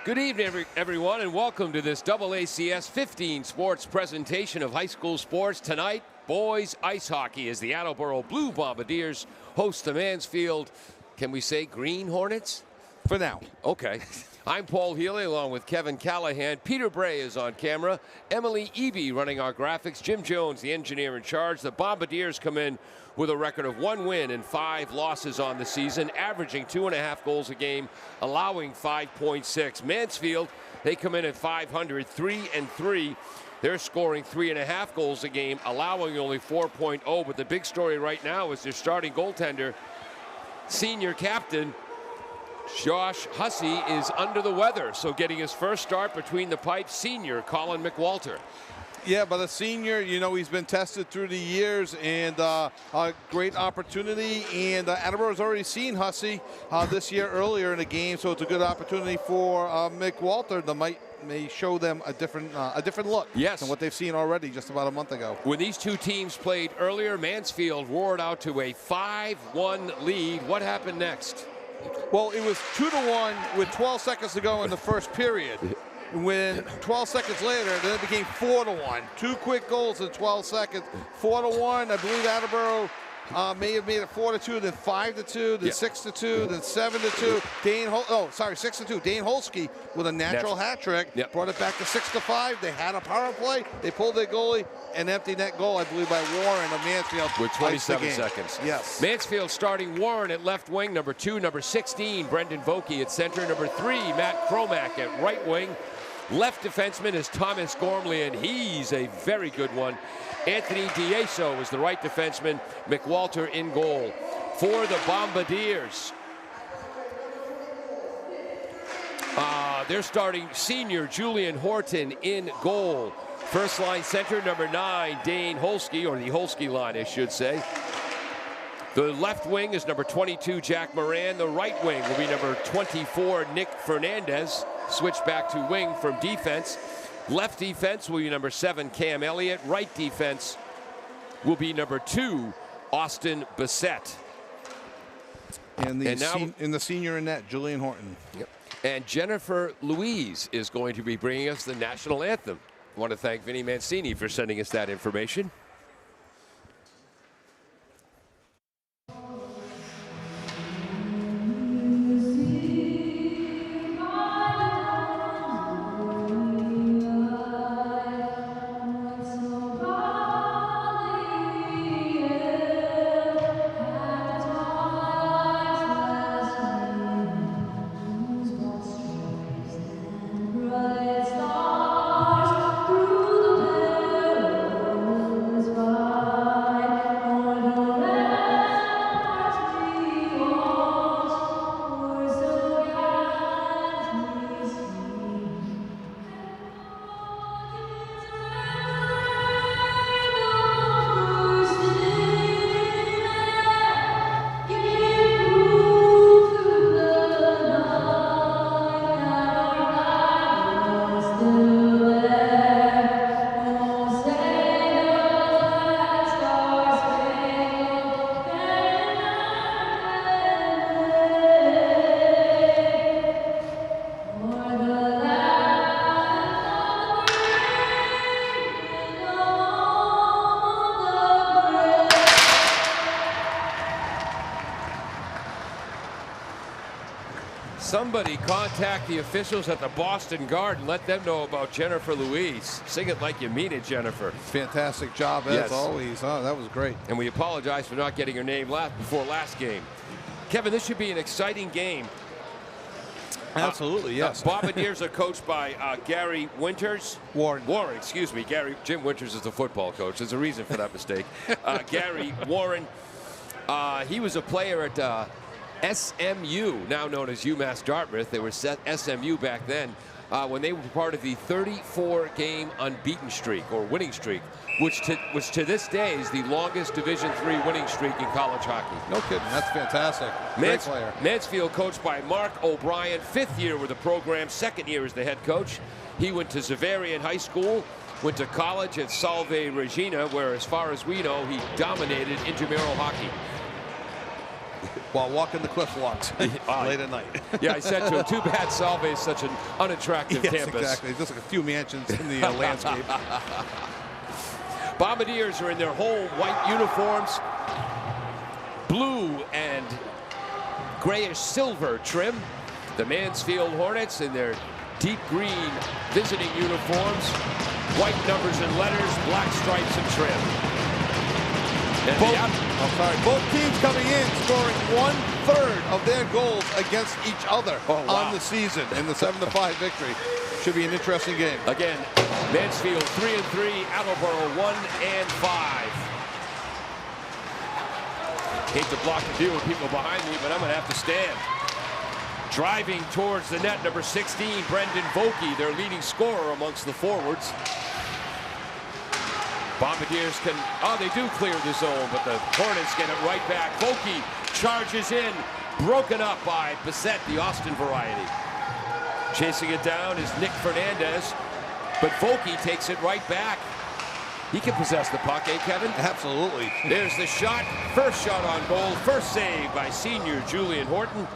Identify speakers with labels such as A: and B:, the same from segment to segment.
A: Good evening, everyone, and welcome to this AACS 15 sports presentation of high school sports. Tonight, boys ice hockey as the Attleboro Blue Bombardiers host the Mansfield, can we say Green Hornets?
B: For now.
A: Okay. I'm Paul Healy along with Kevin Callahan. Peter Bray is on camera. Emily Eby running our graphics. Jim Jones, the engineer in charge. The Bombardiers come in with a record of 1 win and 5 losses on the season, averaging 2.5 goals a game, allowing 5.6. Mansfield, they come in at 500, 3-3. They're scoring 3.5 goals a game, allowing only 4.0. But the big story right now is their starting goaltender, senior captain, Josh Hussey, is under the weather, so getting his first start between the pipes, senior Colin McWalter.
B: Yeah, but a senior, you know, he's been tested through the years, and a great opportunity. And Attleboro's already seen Hussey this year earlier in the game, so it's a good opportunity for McWalter that may show them a different look than what they've seen already just about a month ago.
A: When these two teams played earlier, Mansfield roared out to a 5-1 lead. What happened next?
B: Well, it was 2-1 with 12 seconds to go in the first period. When 12 seconds later, then it became 4-1. 2 quick goals in 12 seconds. 4-1. I believe Attleboro may have made it 4-2, then 5-2, then 6-2, then 7-2. 6-2. Dane Holsky with a natural hat trick brought it back to 6-5. They had a power play. They pulled their goalie. An empty net goal, I believe, by Warren of Mansfield.
A: With 27 seconds.
B: Yes.
A: Mansfield starting Warren at left wing, number 2, number 16, Brendan Vokey at center, number 3, Matt Cromack at right wing. Left defenseman is Thomas Gormley, and he's a very good one. Anthony Dieso is the right defenseman. McWalter in goal. For the Bombardiers, they're starting senior Julian Horton in goal. First line center, number 9, Dane Holsky, or the Holsky line, I should say. The left wing is number 22, Jack Moran. The right wing will be number 24, Nick Fernandez. Switch back to wing from defense. Left defense will be number 7, Cam Elliott. Right defense will be number 2, Austin Bissett.
B: And the senior in net, Julian Horton.
A: Yep. And Jennifer Louise is going to be bringing us the national anthem. I want to thank Vinny Mancini for sending us that information. Somebody contact the officials at the Boston Garden. Let them know about Jennifer Louise. Sing it like you mean it, Jennifer.
B: Fantastic job, as always. Oh, that was great.
A: And we apologize for not getting her name before last game. Kevin, this should be an exciting game.
B: Absolutely, yes.
A: Bombardiers are coached by Gary Winters.
B: Warren,
A: excuse me. Jim Winters is the football coach. There's a reason for that mistake. Gary Warren. He was a player at SMU, now known as UMass Dartmouth. They were SMU back then when they were part of the 34-game unbeaten streak, or winning streak, which to this day is the longest Division III winning streak in college hockey.
B: No kidding, that's fantastic. Great player.
A: Mansfield coached by Mark O'Brien, 5th year with the program, 2nd year as the head coach. He went to Xaverian High School, went to college at Salve Regina, where, as far as we know, he dominated intramural hockey.
B: while walking the cliff walks late at night.
A: Yeah, I said to him, too bad Salve is such an unattractive
B: yes,
A: campus.
B: Exactly. Just like a few mansions in the landscape.
A: Bombardiers are in their home white uniforms, blue and grayish silver trim. The Mansfield Hornets in their deep green visiting uniforms, white numbers and letters, black stripes and trim. And
B: both teams coming in scoring 1/3 of their goals against each other on the season in the 7-5 victory. Should be an interesting game.
A: Again, Mansfield 3-3, Attleboro 1-5. Hate to block the view of people behind me, but I'm going to have to stand. Driving towards the net, number 16, Brendan Vokey, their leading scorer amongst the forwards. Bombardiers they do clear the zone, but the Hornets get it right back. Vokey charges in, broken up by Bissett, the Austin variety. Chasing it down is Nick Fernandez, but Vokey takes it right back. He can possess the puck, eh, Kevin?
B: Absolutely.
A: There's the shot. First shot on goal. First save by senior Julian Horton.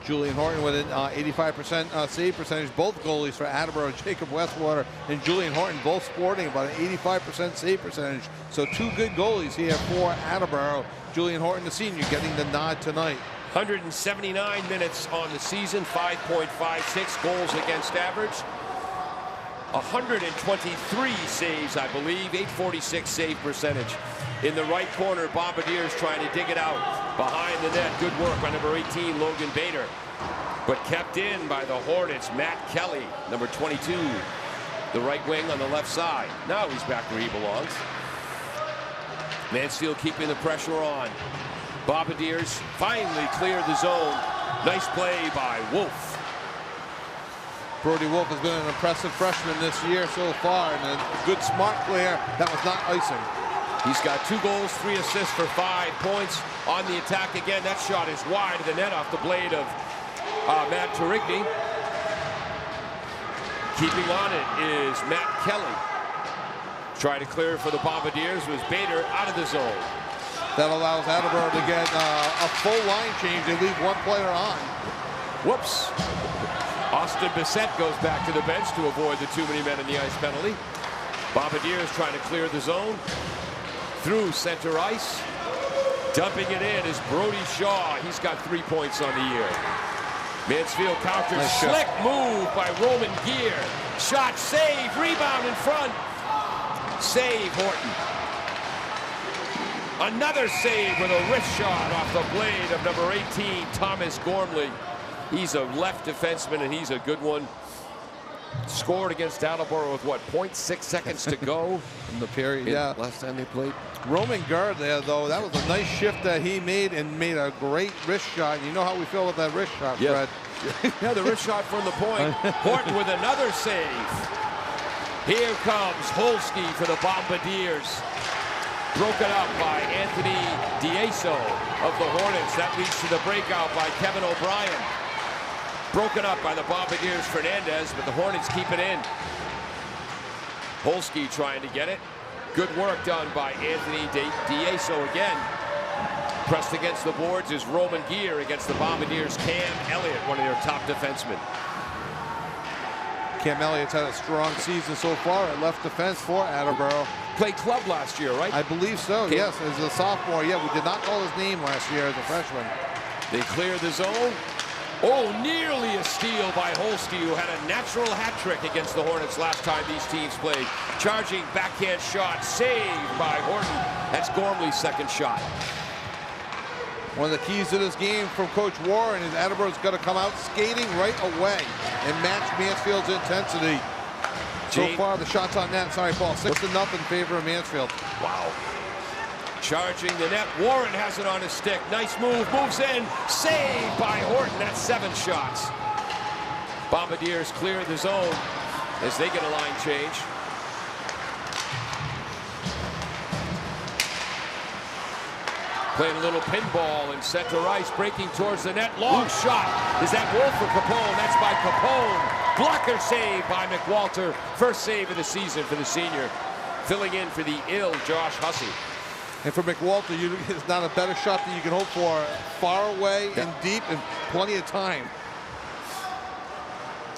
B: Julian Horton with an 85% save percentage. Both goalies for Attleboro, Jacob Westwater and Julian Horton, both sporting about an 85% save percentage. So two good goalies here for Attleboro. Julian Horton, the senior, getting the nod tonight.
A: 179 minutes on the season, 5.56 goals against average. 123 saves, I believe, 846 save percentage. In the right corner, Bombardiers trying to dig it out. Behind the net, good work by number 18, Logan Bader. But kept in by the Hornets, Matt Kelly, number 22. The right wing on the left side. Now he's back where he belongs. Mansfield keeping the pressure on. Bombardiers finally clear the zone. Nice play by Wolf.
B: Brody Wolf has been an impressive freshman this year so far, and a good smart player that was not icing.
A: He's got 2 goals, 3 assists for 5 points. On the attack again, that shot is wide of the net off the blade of Matt Turigny. Keeping on it is Matt Kelly. Trying to clear for the Bombardiers was Bader out of the zone.
B: That allows Attleboro to get a full line change. They leave one player on.
A: Whoops. Austin Bissett goes back to the bench to avoid the too many men in the ice penalty. Bombardiers trying to clear the zone. Through center ice. Dumping it in is Brody Shaw. He's got 3 points on the year. Mansfield counters.
B: Nice
A: Slick move by Roman Gear. Shot, save, rebound in front. Save Horton. Another save with a wrist shot off the blade of number 18, Thomas Gormley. He's a left defenseman, and he's a good one. Scored against Attleboro with, what, 0.6 seconds to go?
B: In the period, yeah.
A: Last time they played.
B: Roman Guard there, though, that was a nice shift that he made and made a great wrist shot. You know how we feel with that wrist shot,
A: Yeah.
B: Fred.
A: Yeah, the wrist shot from the point. Horton with another save. Here comes Holsky for the Bombardiers. Broken up by Anthony D'Aso of the Hornets. That leads to the breakout by Kevin O'Brien. Broken up by the Bombardiers Fernandez, but the Hornets keep it in. Holsky trying to get it. Good work done by Anthony D'Aso again. Pressed against the boards is Roman Gear against the Bombardiers' Cam Elliott, one of their top defensemen.
B: Cam Elliott's had a strong season so far at left defense for Attleboro.
A: Played club last year, right?
B: I believe so, yes, as a sophomore. Yeah, we did not call his name last year as a freshman.
A: They clear the zone. Oh, nearly a steal by Holsky, who had a natural hat trick against the Hornets last time these teams played. Charging backhand shot, saved by Horton. That's Gormley's second shot.
B: One of the keys to this game from Coach Warren is Attleboro's got to come out skating right away and match Mansfield's intensity. So far, the shots on net, sorry, Paul, 6-0 in favor of Mansfield.
A: Wow. Charging the net. Warren has it on his stick. Nice move. Moves in. Saved by Horton. That's 7 shots. Bombardiers clear the zone as they get a line change. Playing a little pinball in center ice. Breaking towards the net. Long shot. Is that Wolf or Capone? That's by Capone. Blocker save by McWalter. First save of the season for the senior. Filling in for the ill Josh Hussey.
B: And for McWalter, it's not a better shot that you can hope for. Far away and deep and plenty of time.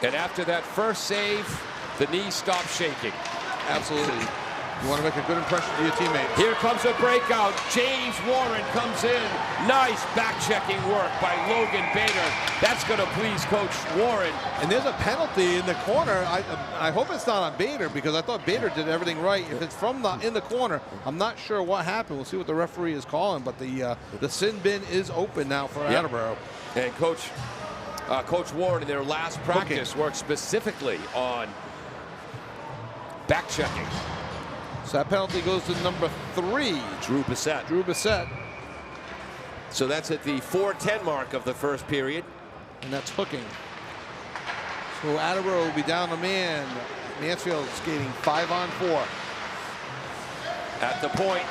A: And after that first save, the knee stopped shaking.
B: Absolutely. You want to make a good impression to your teammates.
A: Here comes a breakout. James Warren comes in. Nice back-checking work by Logan Bader. That's going to please Coach Warren.
B: And there's a penalty in the corner. I hope it's not on Bader, because I thought Bader did everything right. If it's from in the corner, I'm not sure what happened. We'll see what the referee is calling. But the sin bin is open now for Attleboro.
A: And Coach Warren in their last practice worked specifically on back-checking.
B: So that penalty goes to number 3.
A: Drew Bissett. So that's at the 4:10 mark of the first period.
B: And that's hooking. So Attleboro will be down a man. Mansfield skating 5-on-4.
A: At the point.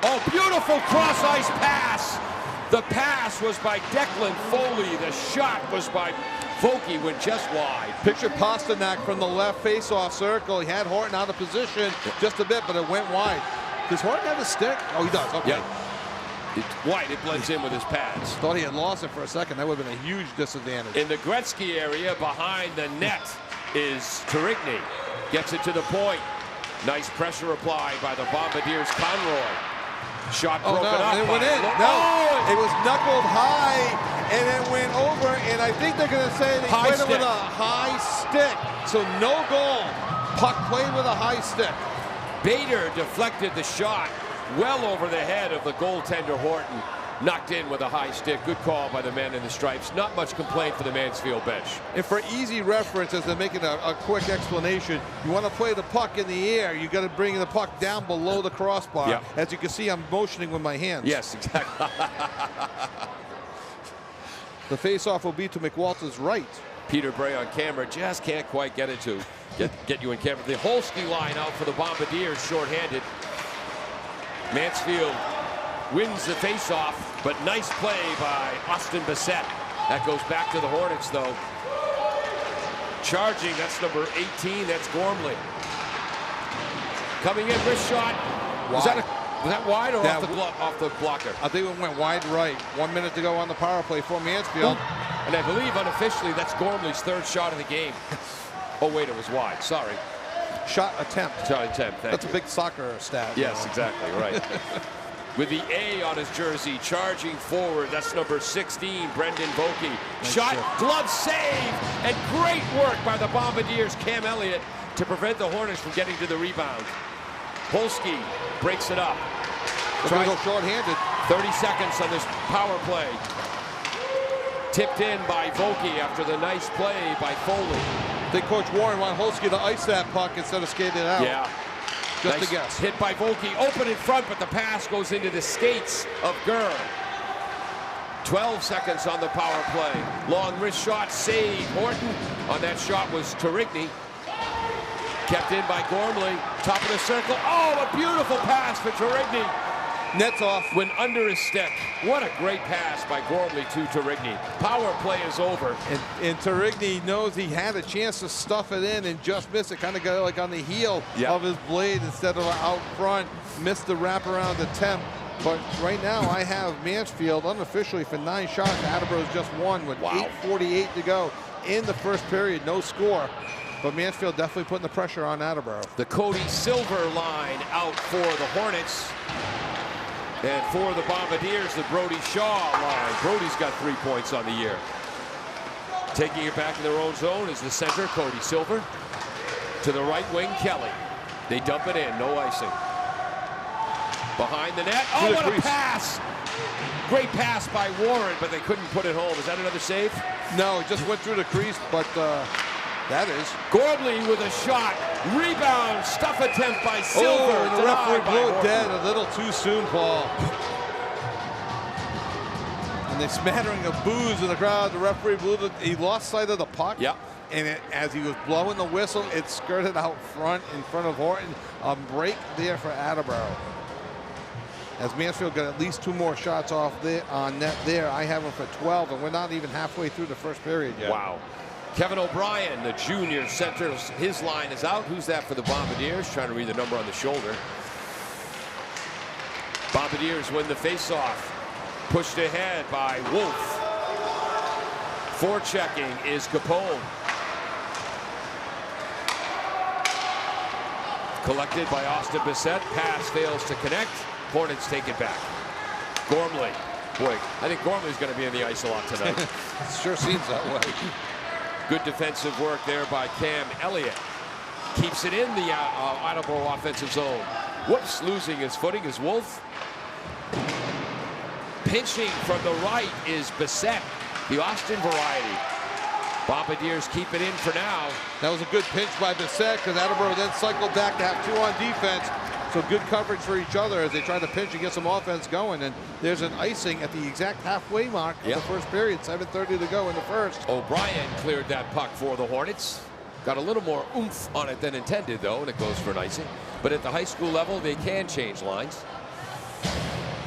A: Oh, beautiful cross-ice pass. The pass was by Declan Foley. The shot was by Vokey, went just wide.
B: Picture Pasternak from the left face-off circle. He had Horton out of position just a bit, but it went wide. Does Horton have a stick? Oh, he does. Okay.
A: Yeah. It's wide. It blends in with his pads.
B: Thought he had lost it for a second. That would have been a huge disadvantage.
A: In the Gretzky area, behind the net, is Turigny. Gets it to the point. Nice pressure applied by the Bombardiers' Conroy. Shot broken up.
B: It went in. No, it was knuckled high, and it went over. And I think they're going to say they played it with a high stick. So no goal. Puck played with a high stick.
A: Bader deflected the shot well over the head of the goaltender Horton. Knocked in with a high stick. Good call by the man in the stripes. Not much complaint for the Mansfield bench.
B: And for easy reference, as they're making a quick explanation, you want to play the puck in the air, you got to bring the puck down below the crossbar.
A: Yep.
B: As you can see, I'm motioning with my hands.
A: Yes, exactly.
B: The face-off will be to McWalter's right.
A: Peter Bray on camera just can't quite get it to get you in camera. The Holsky line out for the Bombardiers, shorthanded. Mansfield wins the face-off, but nice play by Austin Bissett. That goes back to the Hornets, though. Charging, that's number 18, that's Gormley. Coming in, wrist shot. Was that wide or off the blocker?
B: I think it went wide right. 1 minute to go on the power play for Mansfield.
A: And I believe unofficially that's Gormley's third shot of the game. Oh, wait, it was wide. Sorry.
B: Shot attempt.
A: Shot attempt,
B: That's a big soccer stat.
A: Yes, exactly, right. With the A on his jersey, charging forward, that's number 16, Brendan Vokey. Shot, glove save, and great work by the Bombardiers' Cam Elliott to prevent the Hornets from getting to the rebound. Holsky breaks it up.
B: Tries to go short-handed.
A: 30 seconds on this power play. Tipped in by Vokey after the nice play by Foley.
B: I think Coach Warren wanted Holsky to ice that puck instead of skating it out.
A: Yeah.
B: Just
A: nice
B: a guess.
A: Hit by Vokey, open in front, but the pass goes into the skates of Gurr. 12 seconds on the power play. Long wrist shot, save. Horton on that shot was Turigny. Kept in by Gormley. Top of the circle. Oh, a beautiful pass for Turigny.
B: Nets off.
A: Went under his stick. What a great pass by Gormley to Turigny. Power play is over.
B: And Turigny knows he had a chance to stuff it in and just missed it. Kind of got like on the heel of his blade instead of out front. Missed the wraparound attempt. But right now I have Mansfield unofficially for 9 shots. Attleboro's just 1 with 8:48 to go in the first period. No score. But Mansfield definitely putting the pressure on Attleboro.
A: The Cody Silver line out for the Hornets. And for the Bombardiers, the Brody Shaw line. Brody's got 3 points on the year. Taking it back in their own zone is the center, Cody Silver. To the right wing, Kelly. They dump it in, no icing. Behind the net. Oh, what a pass! Great pass by Warren, but they couldn't put it home. Is that another save?
B: No, it just went through the crease, but that is.
A: Gormley with a shot. Rebound, stuff attempt by Silver.
B: Oh, the referee blew it dead a little too soon, Paul. And the smattering of boos in the crowd. The referee blew it. He lost sight of the puck.
A: Yep.
B: And as he was blowing the whistle, it skirted out front in front of Horton. A break there for Attleboro. As Mansfield got at least 2 more shots off there on net there. I have him for 12, and we're not even halfway through the first period yet.
A: Wow. Kevin O'Brien, the junior center, his line is out. Who's that for the Bombardiers? Trying to read the number on the shoulder. Bombardiers win the faceoff. Pushed ahead by Wolf. Forechecking is Capone. Collected by Austin Bissett. Pass fails to connect. Hornets take it back. Gormley. Boy, I think Gormley's going to be in the ice a lot tonight.
B: It sure seems that way.
A: Good defensive work there by Cam Elliott. Keeps it in the Attleboro offensive zone. Whoops, losing his footing is Wolf. Pinching from the right is Bissett, the Austin variety. Bombardiers keep it in for now.
B: That was a good pinch by Bissett because Attleboro then cycled back to have 2 on defense. So good coverage for each other as they try to pinch and get some offense going. And there's an icing at the exact halfway mark of the first period. 7:30 to go in the first.
A: O'Brien cleared that puck for the Hornets. Got a little more oomph on it than intended, though, and it goes for an icing. But at the high school level, they can change lines.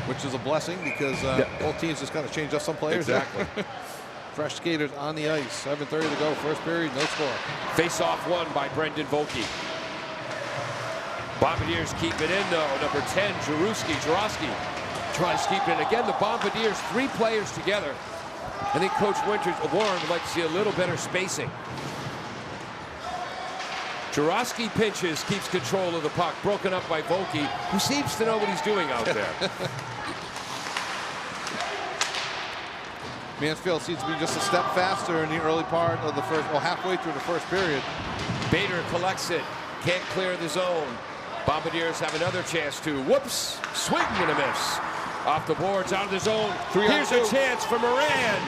B: Which is a blessing because both teams just kind of changed up some players.
A: Exactly.
B: Fresh skaters on the ice. 7:30 to go. First period, no score.
A: Face-off won by Brendan Volke. Bombardiers keep it in, though. Number 10, Jaworski tries to keep it in. Again, the Bombardiers, 3 players together. I think Coach Warren would like to see a little better spacing. Jaworski pinches, keeps control of the puck. Broken up by Volke, who seems to know what he's doing out there.
B: Mansfield seems to be just a step faster in the early part of the first, well, halfway through the first period.
A: Bader collects it, can't clear the zone. Bombardiers have another chance to, whoops, swing and a miss. Off the boards, out of the zone. Here's a chance for Moran.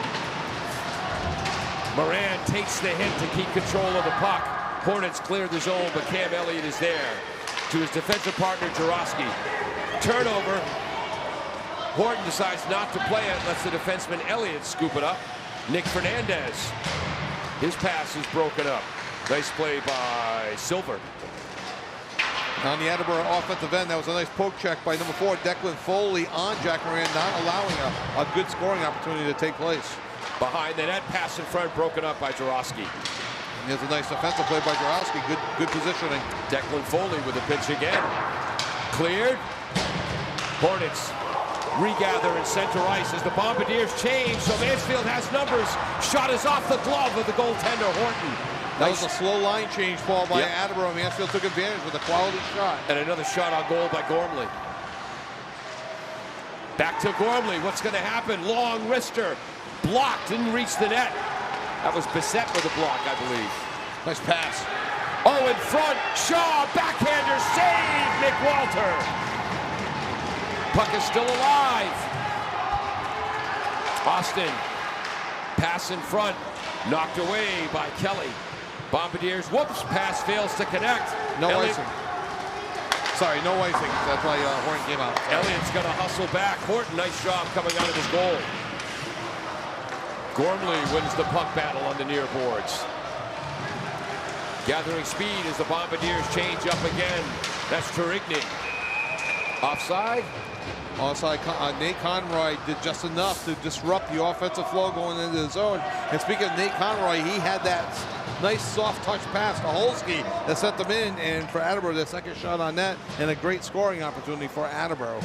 A: Moran takes the hit to keep control of the puck. Hornets clear the zone, but Cam Elliott is there. To his defensive partner, Jaworski. Turnover. Horton decides not to play it, lets the defenseman Elliott scoop it up. Nick Fernandez. His pass is broken up. Nice play by Silver.
B: On the Attleboro offensive end, that was a nice poke check by number 4, Declan Foley on Jack Moran, not allowing a good scoring opportunity to take place.
A: Behind the net, pass in front, broken up by Jaworski.
B: And here's a nice defensive play by Jaworski. Good positioning.
A: Declan Foley with a pitch again. Cleared. Hornets regather in center ice as the Bombardiers change, so Mansfield has numbers. Shot is off the glove of the goaltender, Horton.
B: That was a slow line change, Paul, by Attleboro. Mansfield took advantage with a quality shot.
A: And another shot on goal by Gormley. Back to Gormley. What's going to happen? Long wrister. Blocked. Didn't reach the net. That was Bissett with a block, I believe.
B: Nice pass.
A: Oh, in front. Shaw. Backhander. Save. Nick Walter. Puck is still alive. Austin. Pass in front. Knocked away by Kelly. Bombardiers, whoops, pass fails to connect.
B: No icing. Sorry, no icing. That's why Horton came out.
A: Elliott's going to hustle back. Horton, nice job coming out of his goal. Gormley wins the puck battle on the near boards. Gathering speed as the Bombardiers change up again. That's Turigny. Offside.
B: Offside, Nate Conroy did just enough to disrupt the offensive flow going into the zone. And speaking of Nate Conroy, he had that nice soft touch pass to Holsky that sent them in, and for Attleboro, their second shot on net, and a great scoring opportunity for Attleboro.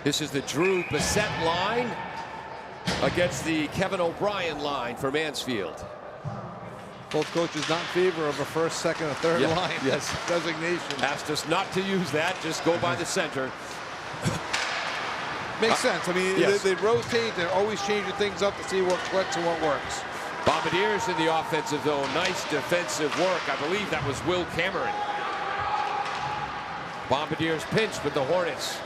A: This is the Drew Bissett line against the Kevin O'Brien line for Mansfield.
B: Both coaches not in favor of a first, second, or third line designation.
A: Asked us not to use that, just go by the center.
B: Makes sense. I mean, they rotate. They're always changing things up to see what clicks and what works.
A: Bombardiers in the offensive zone. Nice defensive work. I believe that was Will Cameron. Bombardiers pinch, but the Hornets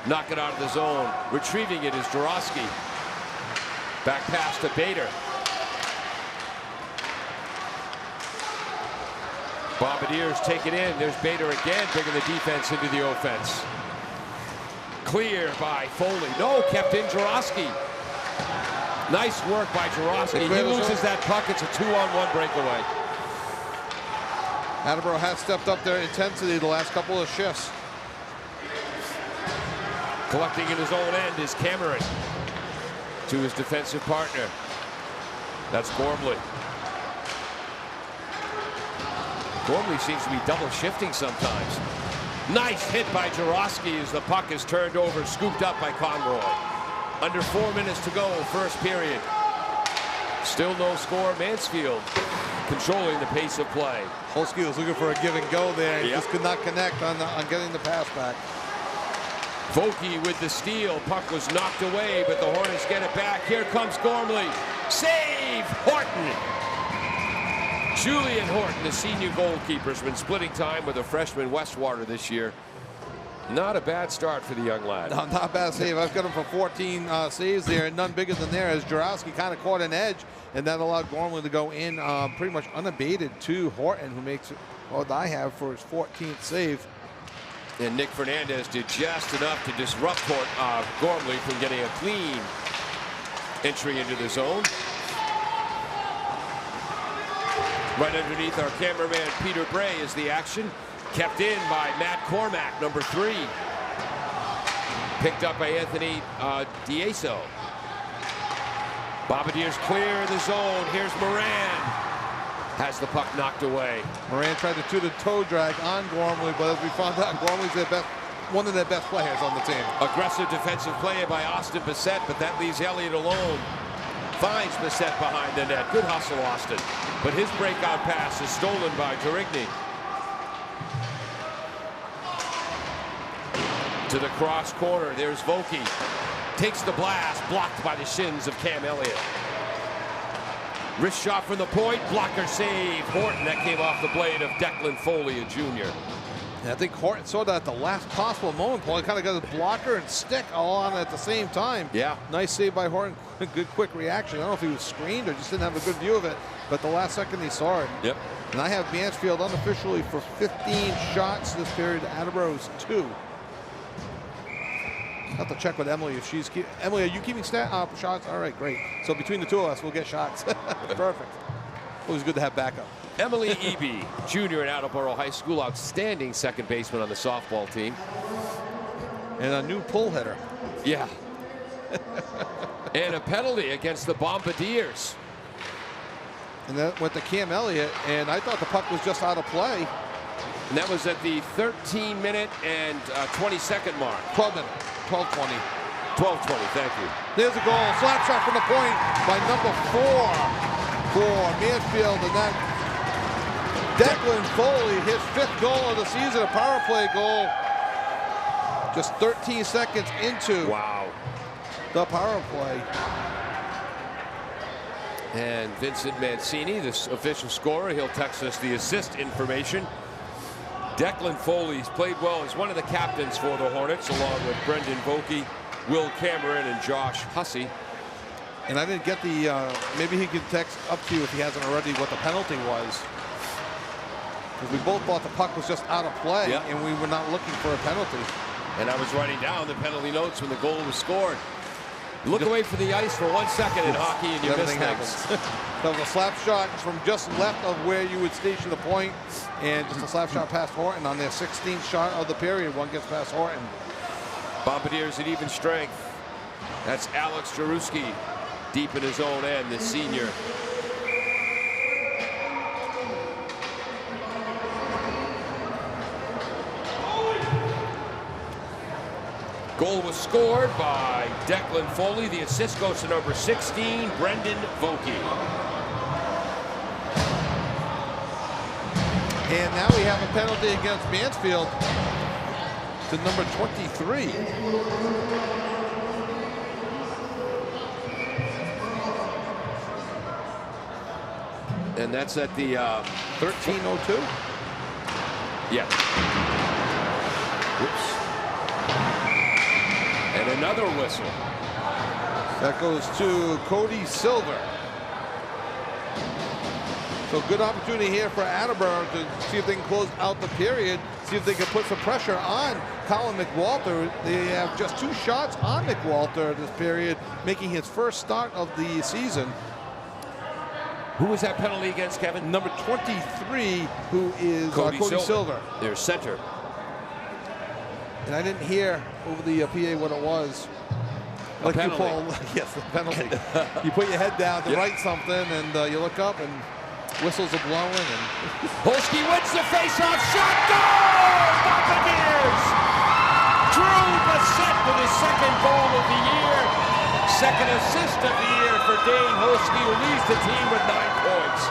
A: knock it out of the zone. Retrieving it is Jaworski. Back pass to Bader. Bombardiers take it in. There's Bader again, bringing the defense into the offense. Clear by Foley. No, kept in Jaworski. Nice work by Jaworski. He loses that puck. It's a 2-on-1 breakaway.
B: Attleboro has stepped up their intensity the last couple of shifts.
A: Collecting in his own end is Cameron. To his defensive partner. That's Gormley. Gormley seems to be double shifting sometimes. Nice hit by Jarosky as the puck is turned over, scooped up by Conroy. Under 4 minutes to go, first period. Still no score. Mansfield controlling the pace of play.
B: Holsky was looking for a give and go there. He
A: Yep.
B: just could not connect on getting the pass back.
A: Vokey with the steal. Puck was knocked away, but the Hornets get it back. Here comes Gormley. Save! Horton! Julian Horton, the senior goalkeeper, has been splitting time with a freshman Westwater this year. Not a bad start for the young lad.
B: No, not bad save. I've got him for 14 saves there, and none bigger than there as Jarowski kind of caught an edge, and that allowed Gormley to go in pretty much unabated to Horton, who makes what I have for his 14th save.
A: And Nick Fernandez did just enough to disrupt Gormley from getting a clean entry into the zone. Right underneath our cameraman, Peter Bray, is the action. Kept in by Matt Cormack, number 3. Picked up by Anthony D'Aso. Bombardiers clear the zone. Here's Moran. Has the puck knocked away.
B: Moran tried to do the toe drag on Gormley, but as we found out, Gormley's one of their best players on the team.
A: Aggressive defensive play by Austin Bissett, but that leaves Elliott alone. Finds Bissett behind the net. Good hustle, Austin. But his breakout pass is stolen by Jarigny. To the cross corner, there's Vokey. Takes the blast, blocked by the shins of Cam Elliott. Wrist shot from the point, blocker save. Horton, that came off the blade of Declan Foley, a junior.
B: And I think Horton saw that at the last possible moment. Paul kind of got his blocker and stick all on at the same time.
A: Yeah.
B: Nice save by Horton. Good quick reaction. I don't know if he was screened or just didn't have a good view of it, but the last second he saw it.
A: Yep.
B: And I have Mansfield unofficially for 15 shots this period. Attleboro's 2. I'll have to check with Emily if she's Emily, are you keeping shots? All right, great. So between the two of us, we'll get shots. Perfect. Always good to have backup.
A: Emily Eby, junior at Attleboro High School, outstanding second baseman on the softball team.
B: And a new pull hitter.
A: Yeah. And a penalty against the Bombardiers.
B: And that went to Cam Elliott, and I thought the puck was just out of play.
A: And that was at the 13-minute and 22nd mark.
B: 12 minute, 12:20.
A: 12:20, thank you.
B: There's a goal, slap shot from the point by number 4 for Mansfield, and that Declan Foley, his 5th goal of the season, a power play goal. Just 13 seconds into the power play.
A: And Vincent Mancini, this official scorer, he'll text us the assist information. Declan Foley's played well. He's one of the captains for the Hornets, along with Brendan Vokey, Will Cameron, and Josh Hussey.
B: And I didn't get the, maybe he could text up to you if he hasn't already what the penalty was. Because we both thought the puck was just out of play, and we were not looking for a penalty.
A: And I was writing down the penalty notes when the goal was scored. Look away from the ice for 1 second in hockey and you miss things.
B: That was a slap shot from just left of where you would station the point, and just a slap shot past Horton on their 16th shot of the period. One gets past Horton.
A: Bombardiers at even strength. That's Alex Jaruski deep in his own end, the senior. Goal was scored by Declan Foley. The assist goes to number 16, Brendan Vokey.
B: And now we have a penalty against Mansfield to number 23.
A: And that's at the
B: 13:02.
A: Yeah. Whoops. And another whistle.
B: That goes to Cody Silver. So good opportunity here for Attleboro to see if they can close out the period, see if they can put some pressure on Colin McWalter. They have just 2 shots on McWalter this period, making his first start of the season.
A: Who was that penalty against, Kevin?
B: Number 23, who is Cody Silver.
A: Their center.
B: And I didn't hear over the PA what it was. Like you, Paul, yes, the penalty. You put your head down to write something, and you look up, and whistles are blowing. And
A: Holski wins the face-off. Shot. Goal! Bombardiers! Drew Bassett with his second goal of the year. Second assist of the year for Dane Holski, who leads the team with 9 points.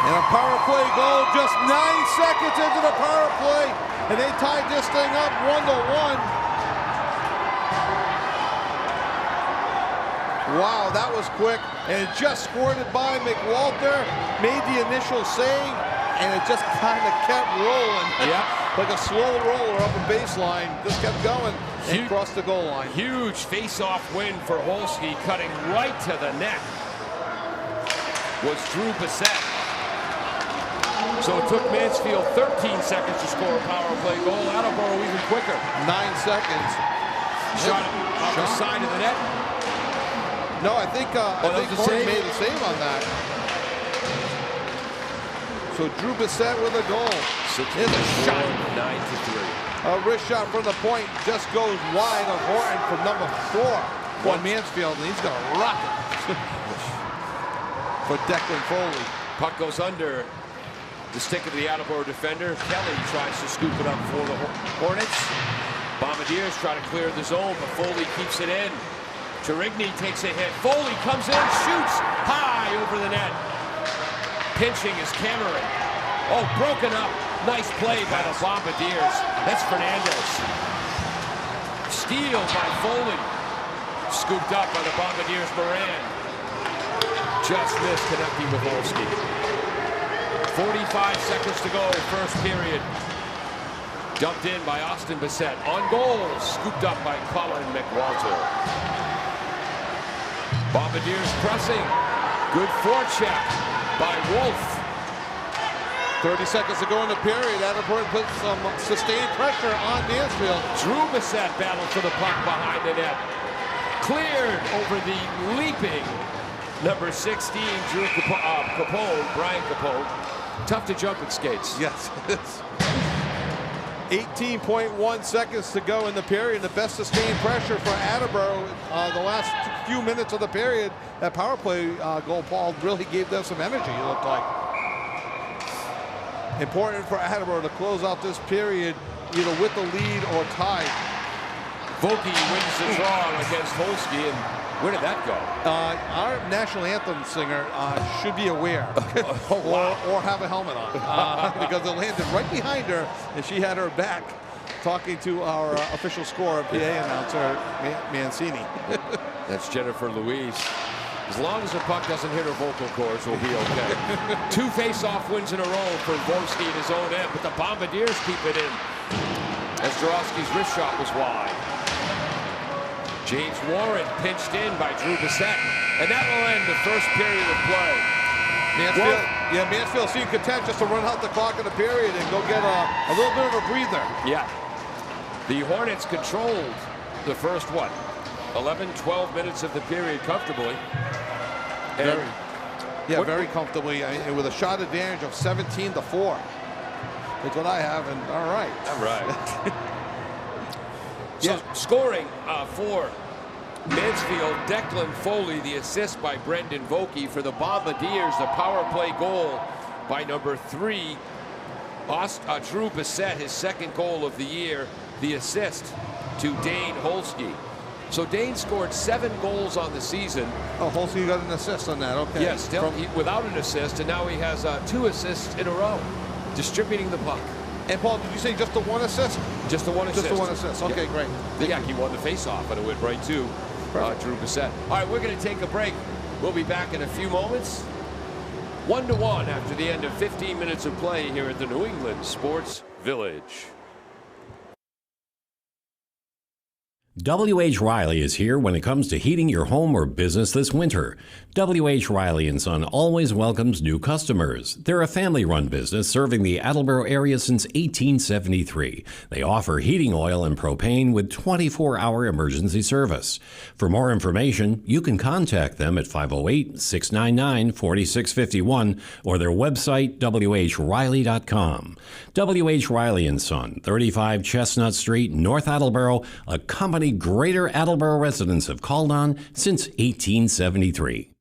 B: And a power play goal just 9 seconds into the power play. And they tied this thing up 1-1. Wow, that was quick. And it just squirted by McWalter, made the initial save, and it just kind of kept rolling.
A: Yeah.
B: Like a slow roller up a baseline. Just kept going and crossed the goal line.
A: Huge face-off win for Holski, cutting right to the net was Drew Bassett. So it took Mansfield 13 seconds to score a power play goal. Attleboro even quicker.
B: 9 seconds.
A: Shot off the side of the net.
B: No, I think Horton made a save on that. So Drew Bassett with a goal.
A: Here's a shot. 9-3.
B: A wrist shot from the point just goes wide on Horton from number 4 on Mansfield, and he's going to rock it for Declan Foley.
A: Puck goes under the stick of the Attleboro defender. Kelly tries to scoop it up for the Hornets. Bombardiers try to clear the zone, but Foley keeps it in. Turigny takes a hit. Foley comes in, shoots high over the net. Pinching is Cameron. Oh, broken up. Nice play by the Bombardiers. That's Fernandez. Steal by Foley. Scooped up by the Bombardiers' Moran. Just missed connecting with Holski. 45 seconds to go, first period. Dumped in by Austin Bassett. On goal, scooped up by Colin McWalter. Bombardiers pressing. Good forecheck by Wolf.
B: 30 seconds to go in the period. Attleboro put some sustained pressure on Mansfield.
A: Drew Bassett battled for the puck behind the net. Cleared over the leaping number 16, Drew Capone, Brian Capone. Tough to jump in skates.
B: Yes. 18.1 seconds to go in the period. The best sustained pressure for Attleboro the last few minutes of the period. That power play goal, Paul, really gave them some energy, it looked like. Important for Attleboro to close out this period either with the lead or tied.
A: Vokey wins the draw against Holski, and where did that go?
B: Our national anthem singer should be aware or have a helmet on because it landed right behind her and she had her back talking to our official score, PA announcer, Mancini.
A: That's Jennifer Louise. As long as the puck doesn't hit her vocal cords, we'll be okay. 2 face-off wins in a row for Volsky at his own end, but the Bombardiers keep it in as Jarowski's wrist shot was wide. James Warren pinched in by Drew Bassett, and that will end the first period of play.
B: Mansfield seemed content just to run out the clock in the period and go get a little bit of a breather.
A: Yeah. The Hornets controlled the first, 11, 12 minutes of the period comfortably.
B: Very comfortably, with a shot advantage of 17-4. That's what I have, and all right.
A: All right. So scoring for Mansfield, Declan Foley, the assist by Brendan Vokey. For the Bombardiers, the power play goal by number 3, Drew Bassett, his second goal of the year, the assist to Dane Holski. So Dane scored 7 goals on the season.
B: Oh, Holski got an assist on that, okay.
A: Yes, still without an assist, and now he has 2 assists in a row, distributing the puck.
B: And Paul, did you say just the 1 assist?
A: Just the 1 assist.
B: Just the 1 assist. Okay, great.
A: He won the face-off, and it went right to Drew Bassett. All right, we're going to take a break. We'll be back in a few moments. 1-1 after the end of 15 minutes of play here at the New England Sports Village.
C: W.H. Riley is here when it comes to heating your home or business this winter. W.H. Riley & Son always welcomes new customers. They're a family-run business serving the Attleboro area since 1873. They offer heating oil and propane with 24-hour emergency service. For more information, you can contact them at 508-699-4651 or their website, whriley.com. W.H. Riley & Son, 35 Chestnut Street, North Attleboro, a company Greater Attleboro residents have called on since 1873.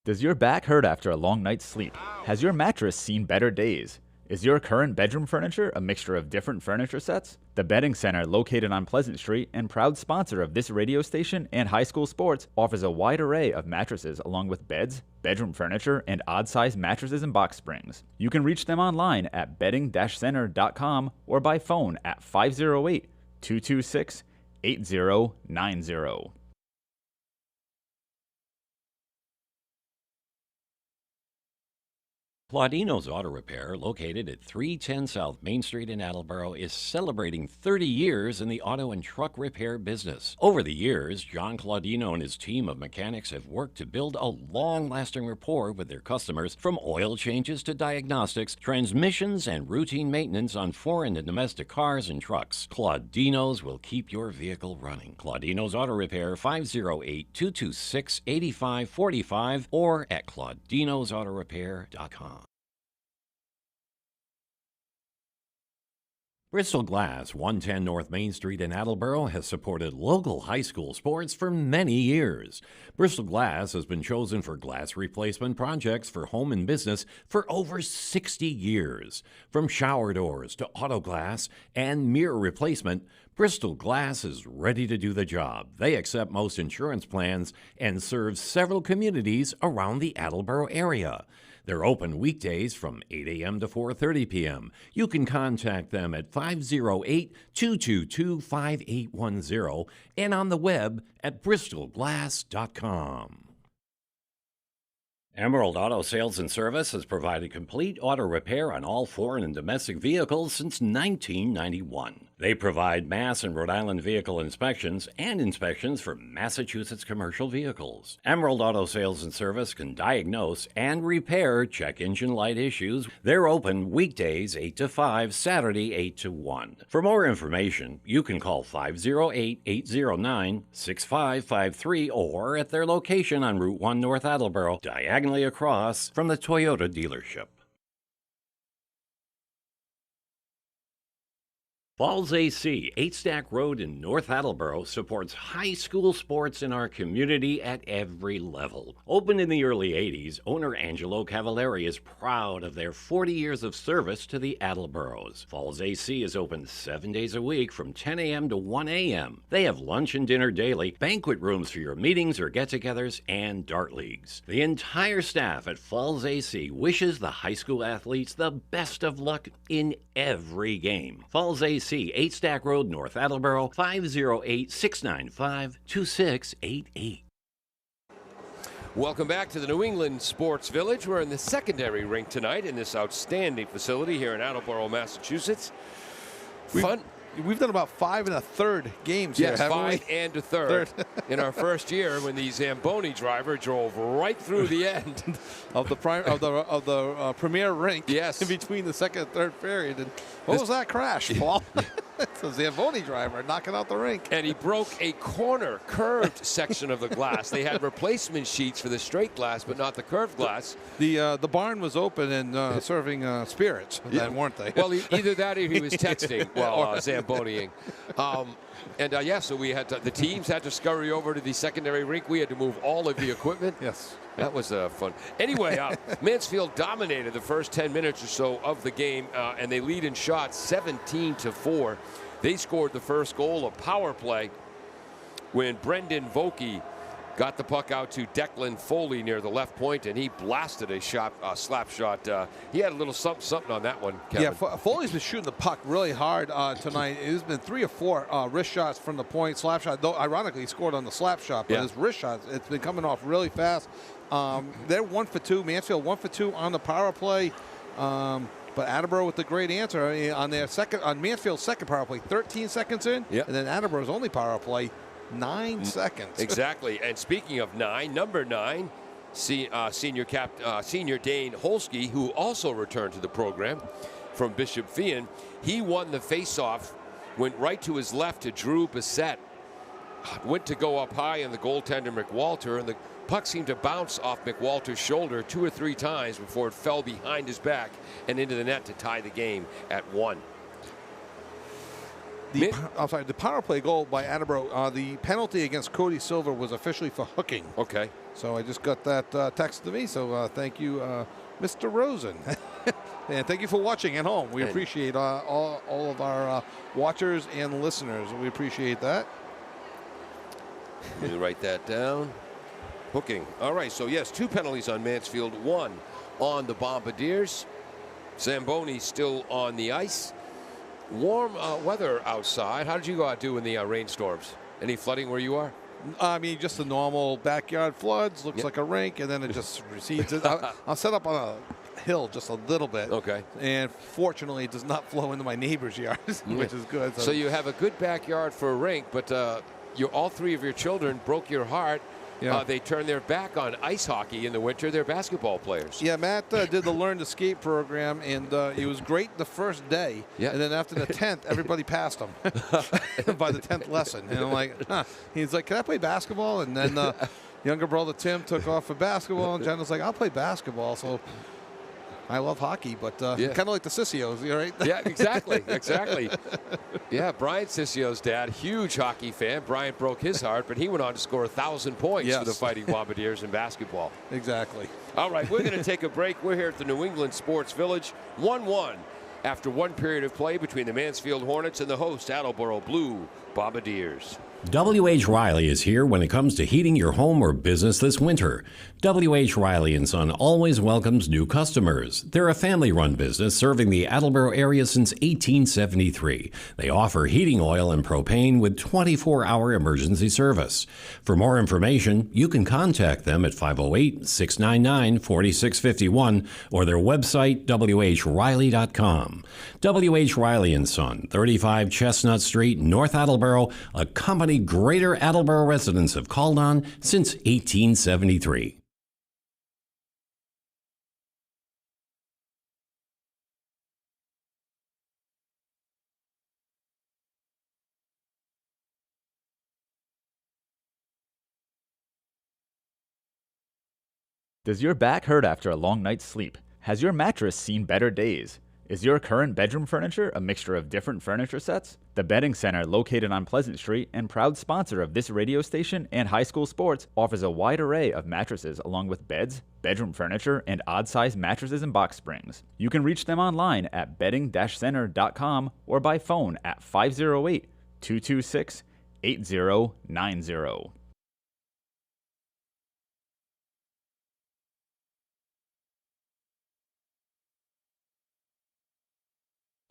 D: Does your back hurt after a long night's sleep? Has your mattress seen better days? Is your current bedroom furniture a mixture of different furniture sets? The Bedding Center, located on Pleasant Street and proud sponsor of this radio station and high school sports, offers a wide array of mattresses along with beds, bedroom furniture, and odd-sized mattresses and box springs. You can reach them online at bedding-center.com or by phone at 508-226-8090.
C: Claudino's Auto Repair, located at 310 South Main Street in Attleboro, is celebrating 30 years in the auto and truck repair business. Over the years, John Claudino and his team of mechanics have worked to build a long-lasting rapport with their customers, from oil changes to diagnostics, transmissions, and routine maintenance on foreign and domestic cars and trucks. Claudino's will keep your vehicle running. Claudino's Auto Repair, 508-226-8545 or at claudinosautorepair.com. Bristol Glass, 110 North Main Street in Attleboro, has supported local high school sports for many years. Bristol Glass has been chosen for glass replacement projects for home and business for over 60 years. From shower doors to auto glass and mirror replacement, Bristol Glass is ready to do the job. They accept most insurance plans and serve several communities around the Attleboro area. They're open weekdays from 8 a.m. to 4:30 p.m. You can contact them at 508-222-5810 and on the web at bristolglass.com. Emerald Auto Sales and Service has provided complete auto repair on all foreign and domestic vehicles since 1991. They provide Mass and Rhode Island vehicle inspections and inspections for Massachusetts commercial vehicles. Emerald Auto Sales and Service can diagnose and repair check engine light issues. They're open weekdays 8 to 5, Saturday 8 to 1. For more information, you can call 508-809-6553 or at their location on Route 1 North Attleboro, diagonally across from the Toyota dealership. Falls AC, 8 Stack Road in North Attleboro, supports high school sports in our community at every level. Opened in the early 80s, owner Angelo Cavallari is proud of their 40 years of service to the Attleboros. Falls AC is open 7 days a week from 10 a.m. to 1 a.m. They have lunch and dinner daily, banquet rooms for your meetings or get-togethers, and dart leagues. The entire staff at Falls AC wishes the high school athletes the best of luck in every game. Falls AC, 8 Stack Road, North Attleboro, 508-695-2688.
A: Welcome back to the New England Sports Village. We're in the secondary rink tonight in this outstanding facility here in Attleboro, Massachusetts.
B: We've done about 5 1/3 games here,
A: yes,
B: haven't
A: 5
B: we?
A: and a third in our first year when the Zamboni driver drove right through the end
B: of the premier rink.
A: Yes,
B: in between the second and third period. And what was that crash, Paul? It's a Zamboni driver knocking out the rink.
A: And he broke a corner, curved section of the glass. They had replacement sheets for the straight glass, but not the curved glass.
B: The barn was open and serving spirits, then, weren't they?
A: Well, either that or he was texting while Zamboniing. So we had the teams had to scurry over to the secondary rink. We had to move all of the equipment.
B: Yes.
A: That was fun. Anyway, Mansfield dominated the first 10 minutes or so of the game, and they lead in shots 17-4. They scored the first goal, a power play, when Brendan Vokey got the puck out to Declan Foley near the left point, and he blasted a slap shot. He had a little something on that one, Kevin.
B: Yeah, Foley's been shooting the puck really hard tonight. There's been 3 or 4 wrist shots from the point, slap shot. Though, ironically, he scored on the slap shot, but his wrist shots, it's been coming off really fast. They're 1 for 2. Mansfield 1 for 2 on the power play. But Attleboro with the great answer on Mansfield's second power play, 13 seconds in, and then Attleboro's only power play, 9 seconds.
A: Exactly. And speaking of 9, number 9, senior Dane Holsky, who also returned to the program from Bishop Fian, he won the faceoff, went right to his left to Drew Bissett, went to go up high on the goaltender McWalter, and the puck seemed to bounce off McWalter's shoulder 2 or 3 times before it fell behind his back and into the net to tie the game at 1.
B: The power play goal by Attleboro, the penalty against Cody Silver was officially for hooking.
A: Okay.
B: So I just got that text to me. So thank you, Mr. Rosen. And thank you for watching at home. We appreciate all of our watchers and listeners. We appreciate that.
A: Let me write that down. Hooking. All right, so yes, 2 penalties on Mansfield, 1 on the Bombardiers. Zamboni still on the ice. Warm weather outside. How did you go out do in the rainstorms? Any flooding where you are?
B: I mean, just the normal backyard floods. Looks like a rink, and then it just recedes. I'm set up on a hill just a little bit.
A: Okay.
B: And fortunately, it does not flow into my neighbor's yards, which is good.
A: So you have a good backyard for a rink, but all 3 of your children broke your heart.
B: Yeah.
A: They turned their back on ice hockey in the winter. They're basketball players.
B: Yeah, Matt did the Learn to Skate program, and it was great the first day.
A: Yeah.
B: And then after the 10th, everybody passed him by the 10th lesson. And I'm like, huh. He's like, can I play basketball? And then younger brother Tim took off for basketball, and Jen was like, I'll play basketball. So I love hockey, but kind of like the Sissios, right?
A: Yeah, exactly, exactly. Yeah, Brian Sissio's dad, huge hockey fan. Brian broke his heart, but he went on to score 1,000 points for the Fighting Bombardiers in basketball.
B: Exactly.
A: All right, we're going to take a break. We're here at the New England Sports Village, 1-1 after 1 period of play between the Mansfield Hornets and the host Attleboro Blue Bombardiers.
C: W.H. Riley is here when it comes to heating your home or business this winter. W.H. Riley & Son always welcomes new customers. They're a family-run business serving the Attleboro area since 1873. They offer heating oil and propane with 24-hour emergency service. For more information, you can contact them at 508-699-4651 or their website, whriley.com. W.H. Riley & Son, 35 Chestnut Street, North Attleboro, a company Greater Attleboro residents have called on since 1873.
D: Does your back hurt after a long night's sleep? Has your mattress seen better days? Is your current bedroom furniture a mixture of different furniture sets? The Bedding Center, located on Pleasant Street and proud sponsor of this radio station and high school sports, offers a wide array of mattresses along with beds, bedroom furniture, and odd-sized mattresses and box springs. You can reach them online at bedding-center.com or by phone at 508-226-8090.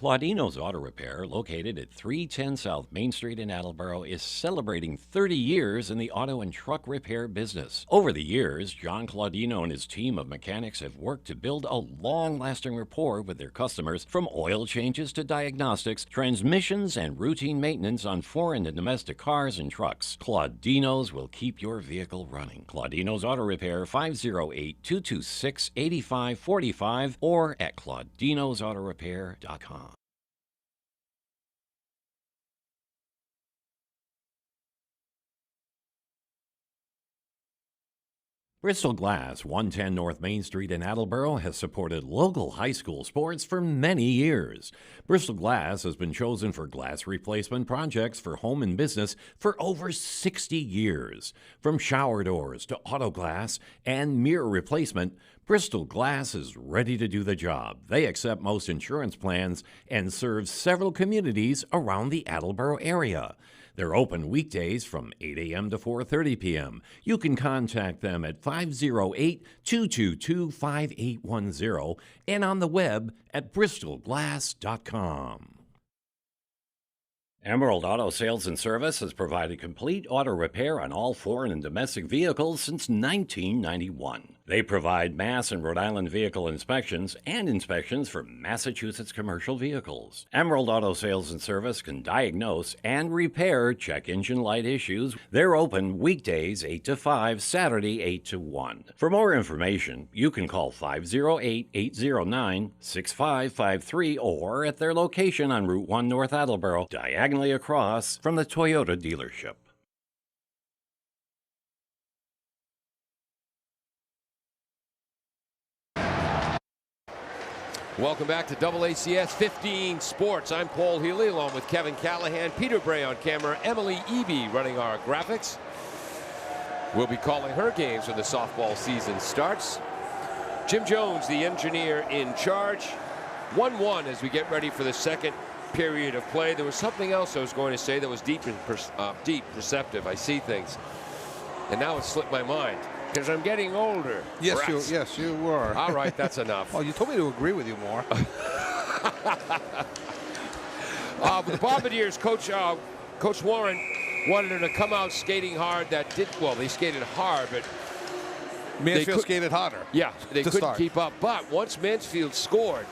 C: Claudino's Auto Repair, located at 310 South Main Street in Attleboro, is celebrating 30 years in the auto and truck repair business. Over the years, John Claudino and his team of mechanics have worked to build a long-lasting rapport with their customers, from oil changes to diagnostics, transmissions, and routine maintenance on foreign and domestic cars and trucks. Claudino's will keep your vehicle running. Claudino's Auto Repair, 508-226-8545 or at claudinosautorepair.com. Bristol Glass, 110 North Main Street in Attleboro, has supported local high school sports for many years. Bristol Glass has been chosen for glass replacement projects for home and business for over 60 years. From shower doors to auto glass and mirror replacement, Bristol Glass is ready to do the job. They accept most insurance plans and serve several communities around the Attleboro area. They're open weekdays from 8 a.m. to 4:30 p.m. You can contact them at 508-222-5810 and on the web at bristolglass.com. Emerald Auto Sales and Service has provided complete auto repair on all foreign and domestic vehicles since 1991. They provide Mass and Rhode Island vehicle inspections and inspections for Massachusetts commercial vehicles. Emerald Auto Sales and Service can diagnose and repair check engine light issues. They're open weekdays 8 to 5, Saturday 8 to 1. For more information, you can call 508-809-6553 or at their location on Route 1 North Attleboro, diagonally across from the Toyota dealership.
A: Welcome back to AACS 15 Sports. I'm Paul Healy along with Kevin Callahan, Peter Bray on camera, Emily Eby running our graphics. We'll be calling her games when the softball season starts. Jim Jones, the engineer in charge. 1-1 as we get ready for the second period of play. There was something else I was going to say that was deep perceptive. I see things. And now it slipped my mind. Because I'm getting older.
B: Yes, you were.
A: All right, that's enough.
B: Oh, you told me to agree with you more.
A: But the Bombardiers, Coach Warren wanted them to come out skating hard. Well, they skated hard, but
B: Mansfield skated harder.
A: Yeah, they couldn't
B: start.
A: keep up. But once Mansfield scored,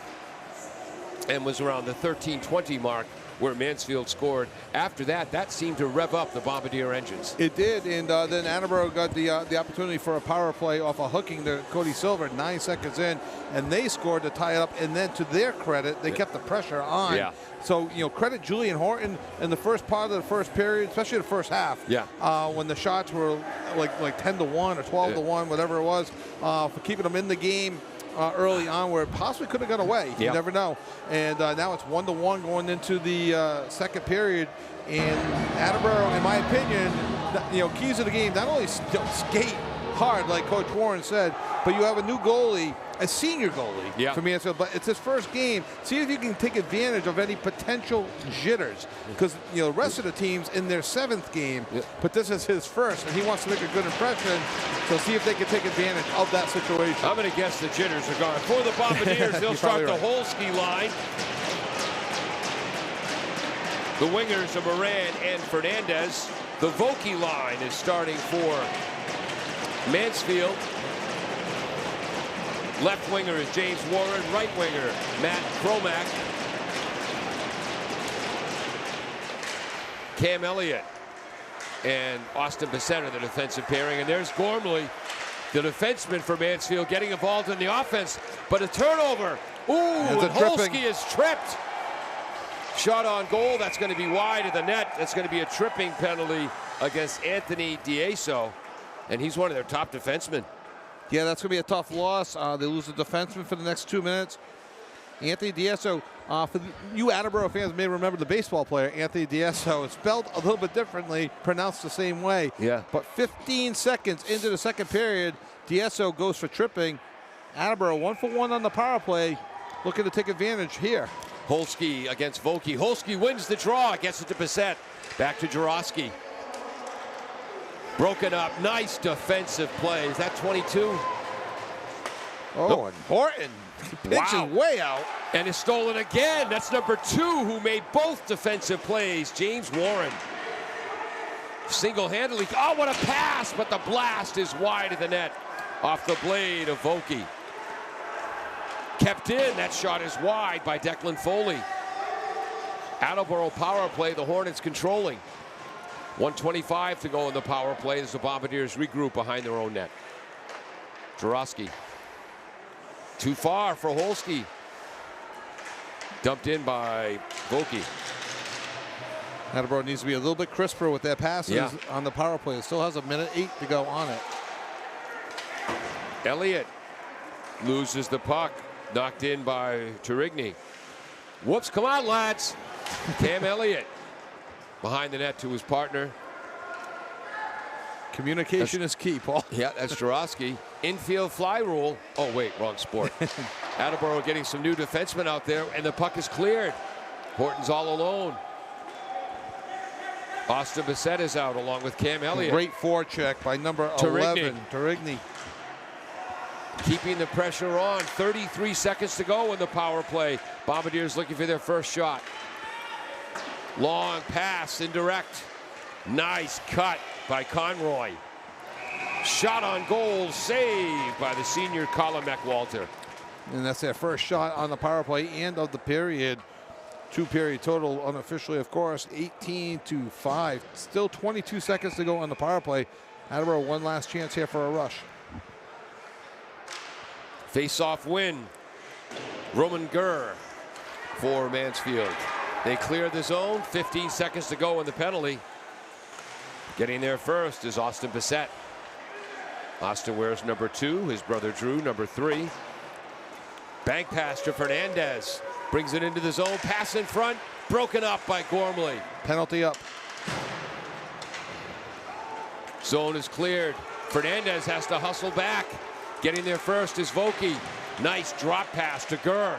A: and was around the 13-20 mark, where Mansfield scored. After that, that seemed to rev up the Bombardier engines.
B: It did, and then Attleboro got the opportunity for a power play off a hooking to Cody Silver 9 seconds in, and they scored to tie it up. And then, to their credit, they kept the pressure on.
A: Yeah.
B: So, credit Julian Horton in the first part of the first period, especially the first half.
A: Yeah.
B: When the shots were like 10-1 or 12-1, whatever it was, for keeping them in the game. Early on, where it possibly could have got away. You never know. And now it's 1-1 going into the second period. And Attleboro, in my opinion, keys of the game, not only skate hard, like Coach Warren said, but you have a new goalie, a senior goalie for Mansfield. But it's his first game. See if you can take advantage of any potential jitters. Because, the rest of the teams in their 7th game, but this is his first, and he wants to make a good impression. So see if they can take advantage of that situation.
A: I'm going to guess the jitters are gone. For the Bombardiers, they'll start the Holski line. The wingers are Moran and Fernandez. The Vokey line is starting for Mansfield. Left winger is James Warren. Right winger, Matt Cromack. Cam Elliott and Austin Bissett are the defensive pairing. And there's Gormley, the defenseman for Mansfield, getting involved in the offense. But a turnover. Ooh, and Holski is tripped. Shot on goal. That's going to be wide of the net. That's going to be a tripping penalty against Anthony D'Aso. And he's one of their top defensemen.
B: Yeah, that's going to be a tough loss. They lose the defenseman for the next 2 minutes. Anthony D'Aso, for you Attleboro fans may remember the baseball player, Anthony D'Aso. It's spelled a little bit differently, pronounced the same way.
A: Yeah.
B: But 15 seconds into the second period, D'Aso goes for tripping. Attleboro 1-for-1 on the power play, looking to take advantage here.
A: Holski against Vokey. Holski wins the draw, gets it to Bissett. Back to Jarosky. Broken up, nice defensive play. Is that 22?
B: Oh, and Horton pitches way out.
A: And is stolen again. That's number 2 who made both defensive plays, James Warren. Single-handedly, oh, what a pass, but the blast is wide of the net off the blade of Vokey. Kept in, that shot is wide by Declan Foley. Attleboro power play, the Hornets controlling. 1:25 to go in the power play as the Bombardiers regroup behind their own net. Jarosky. Too far for Holski. Dumped in by Vokey.
B: Attleboro needs to be a little bit crisper with their passes on the power play. It still has 1:08 to go on it.
A: Elliott loses the puck. Knocked in by Turigny. Whoops, come on, lads. Cam Elliott behind the net to his partner.
B: Communication is key, Paul.
A: Yeah, that's Jarosky. Infield fly rule. Oh, wait, wrong sport. Attleboro getting some new defensemen out there, and the puck is cleared. Horton's all alone. Austin Bissett is out along with Cam Elliott.
B: Great forecheck by number 11, Turigny.
A: Keeping the pressure on. 33 seconds to go in the power play. Bombardiers looking for their first shot. Long pass, indirect. Nice cut by Conroy. Shot on goal, saved by the senior Colin McWalter.
B: And that's their first shot on the power play and of the period. 2-period total unofficially, of course, 18-5. Still 22 seconds to go on the power play. Attleboro one last chance here for a rush.
A: Face-off win. Roman Gurr for Mansfield. They clear the zone. 15 seconds to go in the penalty. Getting there first is Austin Bissett. Austin wears number 2. His brother Drew, number 3. Bank pass to Fernandez. Brings it into the zone. Pass in front. Broken up by Gormley.
B: Penalty up.
A: Zone is cleared. Fernandez has to hustle back. Getting there first is Vokey. Nice drop pass to Gurr.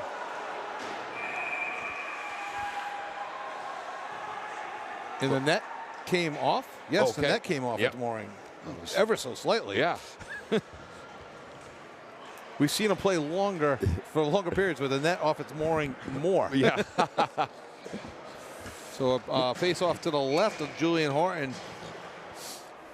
B: And the net came off. Yes,
A: Okay.
B: the net came off
A: Yep.
B: at Mooring. Ever so slightly.
A: Yeah.
B: We've seen him play longer for longer periods with the net off its mooring more.
A: Yeah.
B: So face off to the left of Julian Horton.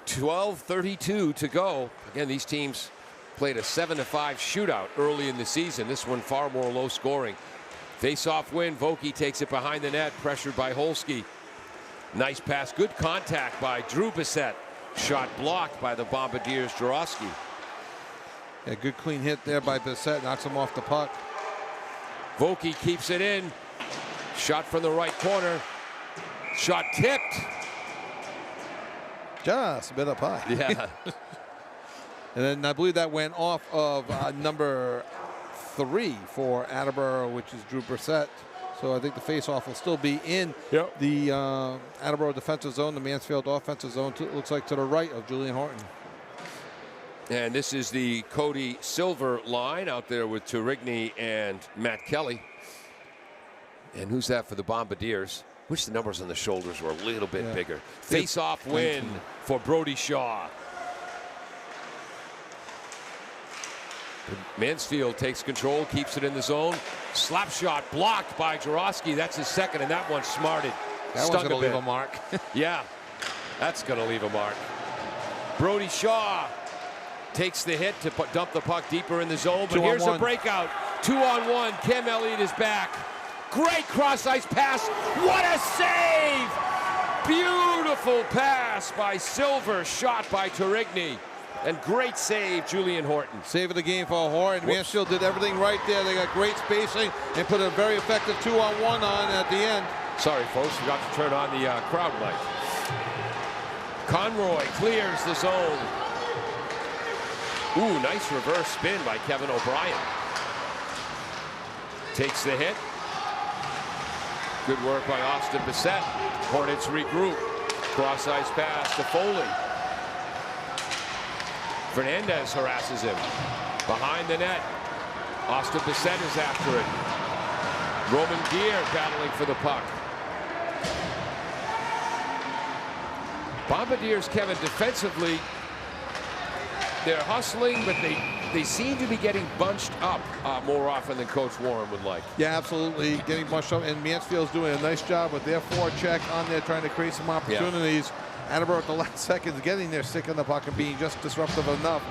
A: 12:32 to go. Again, these teams played a 7-5 shootout early in the season. This one far more low scoring. Face-off win. Vokey takes it behind the net, pressured by Holski. Nice pass. Good contact by Drew Bissett. Shot blocked by the Bombardiers' Jarosky.
B: A good clean hit there by Bissett. Knocks him off the puck.
A: Vokey keeps it in. Shot from the right corner. Shot tipped.
B: Just a bit up high.
A: Yeah.
B: And then I believe that went off of number 3 for Attleboro, which is Drew Bissett. So I think the face-off will still be in the Attleboro defensive zone, the Mansfield offensive zone. Looks like to the right of Julian Horton.
A: And this is the Cody Silver line out there with Turigny and Matt Kelly. And who's that for the Bombardiers? Wish the numbers on the shoulders were a little bit bigger. Face-off win for Brody Shaw. Mansfield takes control, keeps it in the zone. Slap shot blocked by Jarosky. That's his second, and that one smarted.
B: That one's going to leave a mark.
A: Yeah, that's going to leave a mark. Brody Shaw takes the hit to dump the puck deeper in the zone, but here's a breakout. 2-on-1. Cam Elliott is back. Great cross-ice pass. What a save! Beautiful pass by Silver, shot by Turigny. And great save, Julian Horton.
B: Save of the game for Horton. Mansfield did everything right there. They got great spacing and put a very effective 2-on-1 on at the end.
A: Sorry, folks, forgot to turn on the crowd mic. Conroy clears the zone. Ooh, nice reverse spin by Kevin O'Brien. Takes the hit. Good work by Austin Bissett. Hornets regroup. Cross-ice pass to Foley. Fernandez harasses him. Behind the net. Austin Bissett is after it. Roman Gear battling for the puck. Bombardiers, Kevin, defensively, they're hustling, but they seem to be getting bunched up more often than Coach Warren would like.
B: Yeah, absolutely. Getting bunched up, and Mansfield's doing a nice job with their forecheck on there, trying to create some opportunities. Attleboro at the last seconds getting their stick in the puck and being just disruptive enough.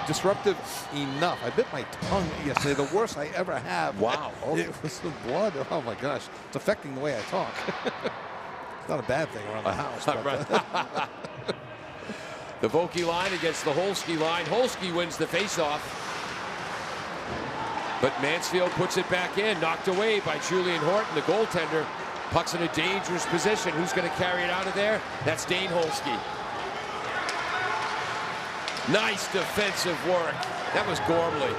B: Disruptive enough. I bit my tongue yesterday, the worst I ever have.
A: Wow.
B: It was the blood. Oh my gosh. It's affecting the way I talk. It's not a bad thing around the house. But,
A: the Vokey line against the Holski line. Holski wins the faceoff. But Mansfield puts it back in, knocked away by Julian Horton, the goaltender. Puck's in a dangerous position. Who's going to carry it out of there? That's Dane Holski. Nice defensive work. That was Gormley.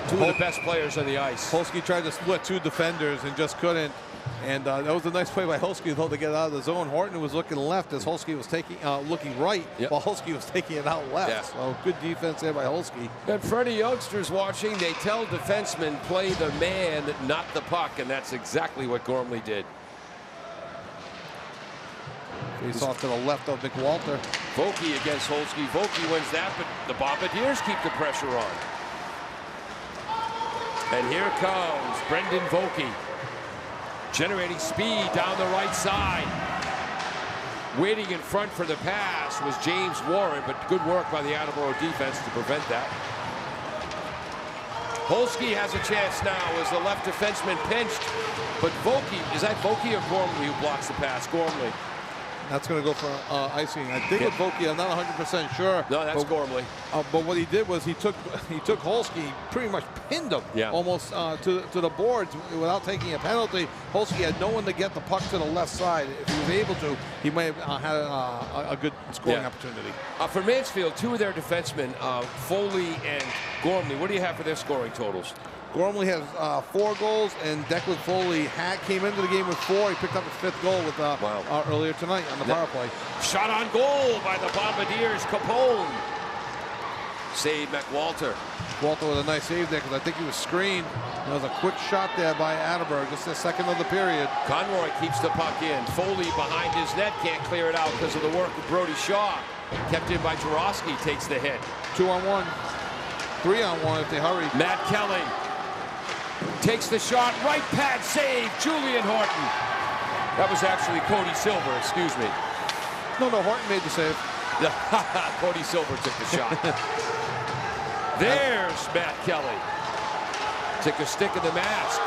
A: Two of the best players on the ice.
B: Holski tried to split 2 defenders and just couldn't. And that was a nice play by Holski, though, to get out of the zone. Horton was looking left as Holski was taking, looking right, while Holski was taking it out left. So good defense there by Holski.
A: And for any youngsters watching, they tell defensemen play the man, not the puck, and that's exactly what Gormley did.
B: Face off to the left of McWalter.
A: Vokey against Holski. Vokey wins that, but the Bombardiers keep the pressure on. And here comes Brendan Vokey. Generating speed down the right side. Waiting in front for the pass was James Warren, but good work by the Attleboro defense to prevent that. Holski has a chance now as the left defenseman pinched, but Vokey, is that Vokey or Gormley who blocks the pass? Gormley.
B: That's going to go for icing. I think it's Vokey. I'm not 100% sure.
A: No, that's Gormley.
B: But what he did was he took Holski, pretty much pinned him almost to the boards without taking a penalty. Holski had no one to get the puck to the left side. If he was able to, he might have had a good scoring opportunity.
A: For Mansfield, 2 of their defensemen, Foley and Gormley, what do you have for their scoring totals?
B: Gormley has 4 goals, and Declan Foley came into the game with 4. He picked up his 5th goal with earlier tonight on the power play.
A: Shot on goal by the Bombardiers. Capone. Save McWalter.
B: Walter with a nice save there because I think he was screened. There was a quick shot there by Attleboro, just the second of the period.
A: Conroy keeps the puck in. Foley behind his net, can't clear it out because of the work of Brody Shaw. Kept in by Jarowski, takes the hit.
B: 2-on-1. 3-on-1 if they hurry.
A: Matt Kelly takes the shot, right pad save, Julian Horton. That was actually Cody Silver, excuse me.
B: No, Horton made the save.
A: Cody Silver took the shot. There's Matt Kelly. Took a stick in the mask.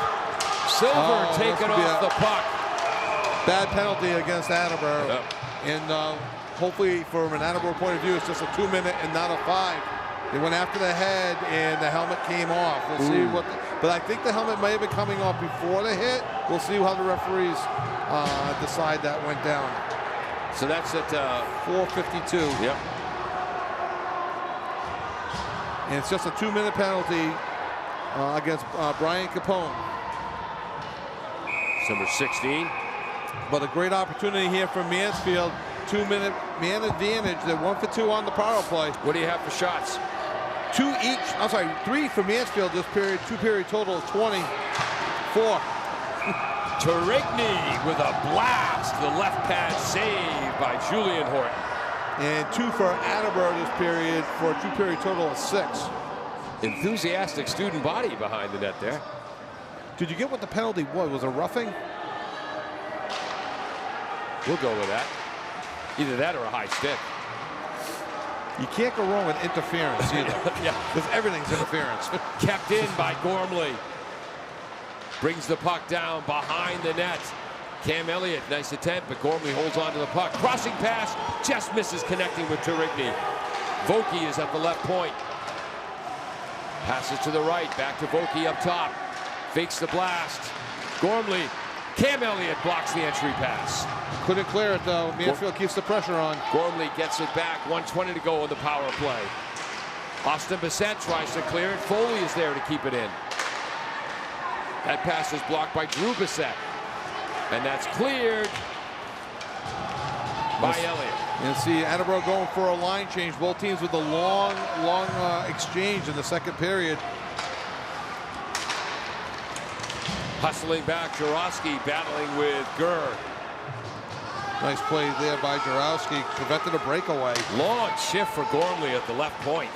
A: Silver taking off the puck.
B: Bad penalty against Attleboro. Yep. And hopefully from an Attleboro point of view, it's just a 2-minute and not a 5. They went after the head and the helmet came off. We'll see what, but I think the helmet may have been coming off before the hit. We'll see how the referees decide that went down.
A: So that's at
B: 4:52.
A: Yep.
B: And it's just a 2-minute penalty against Brian Capone.
A: Number 16.
B: But a great opportunity here for Mansfield. 2-minute man advantage. They're 1 for 2 on the power play.
A: What do you have for shots?
B: 2 each. I'm sorry, 3 for Mansfield this period. 2-period total of 20. 4.
A: Turigny with a blast. The left pad save by Julian Horton.
B: And 2 for Attleboro this period for a 2-period total of 6.
A: Enthusiastic student body behind the net there.
B: Did you get what the penalty was? Was it roughing?
A: We'll go with that. Either that or a high stick.
B: You can't go wrong with interference either.
A: Yeah.
B: Because everything's interference.
A: Kept in by Gormley. Brings the puck down behind the net. Cam Elliott, nice attempt, but Gormley holds on to the puck. Crossing pass, just misses connecting with Turigny. Vokey is at the left point. Passes to the right, back to Vokey up top. Fakes the blast. Gormley, Cam Elliott blocks the entry pass.
B: Couldn't clear it though. Mansfield keeps the pressure on.
A: Gormley gets it back, 1:20 to go on the power play. Austin Bissett tries to clear it. Foley is there to keep it in. That pass is blocked by Drew Bissett. And that's cleared by Elliott.
B: And see Attleboro going for a line change. Both teams with a long exchange in the second period.
A: Hustling back, Jarowski battling with Gurr.
B: Nice play there by Jarowski. Prevented a breakaway.
A: Long shift for Gormley at the left point.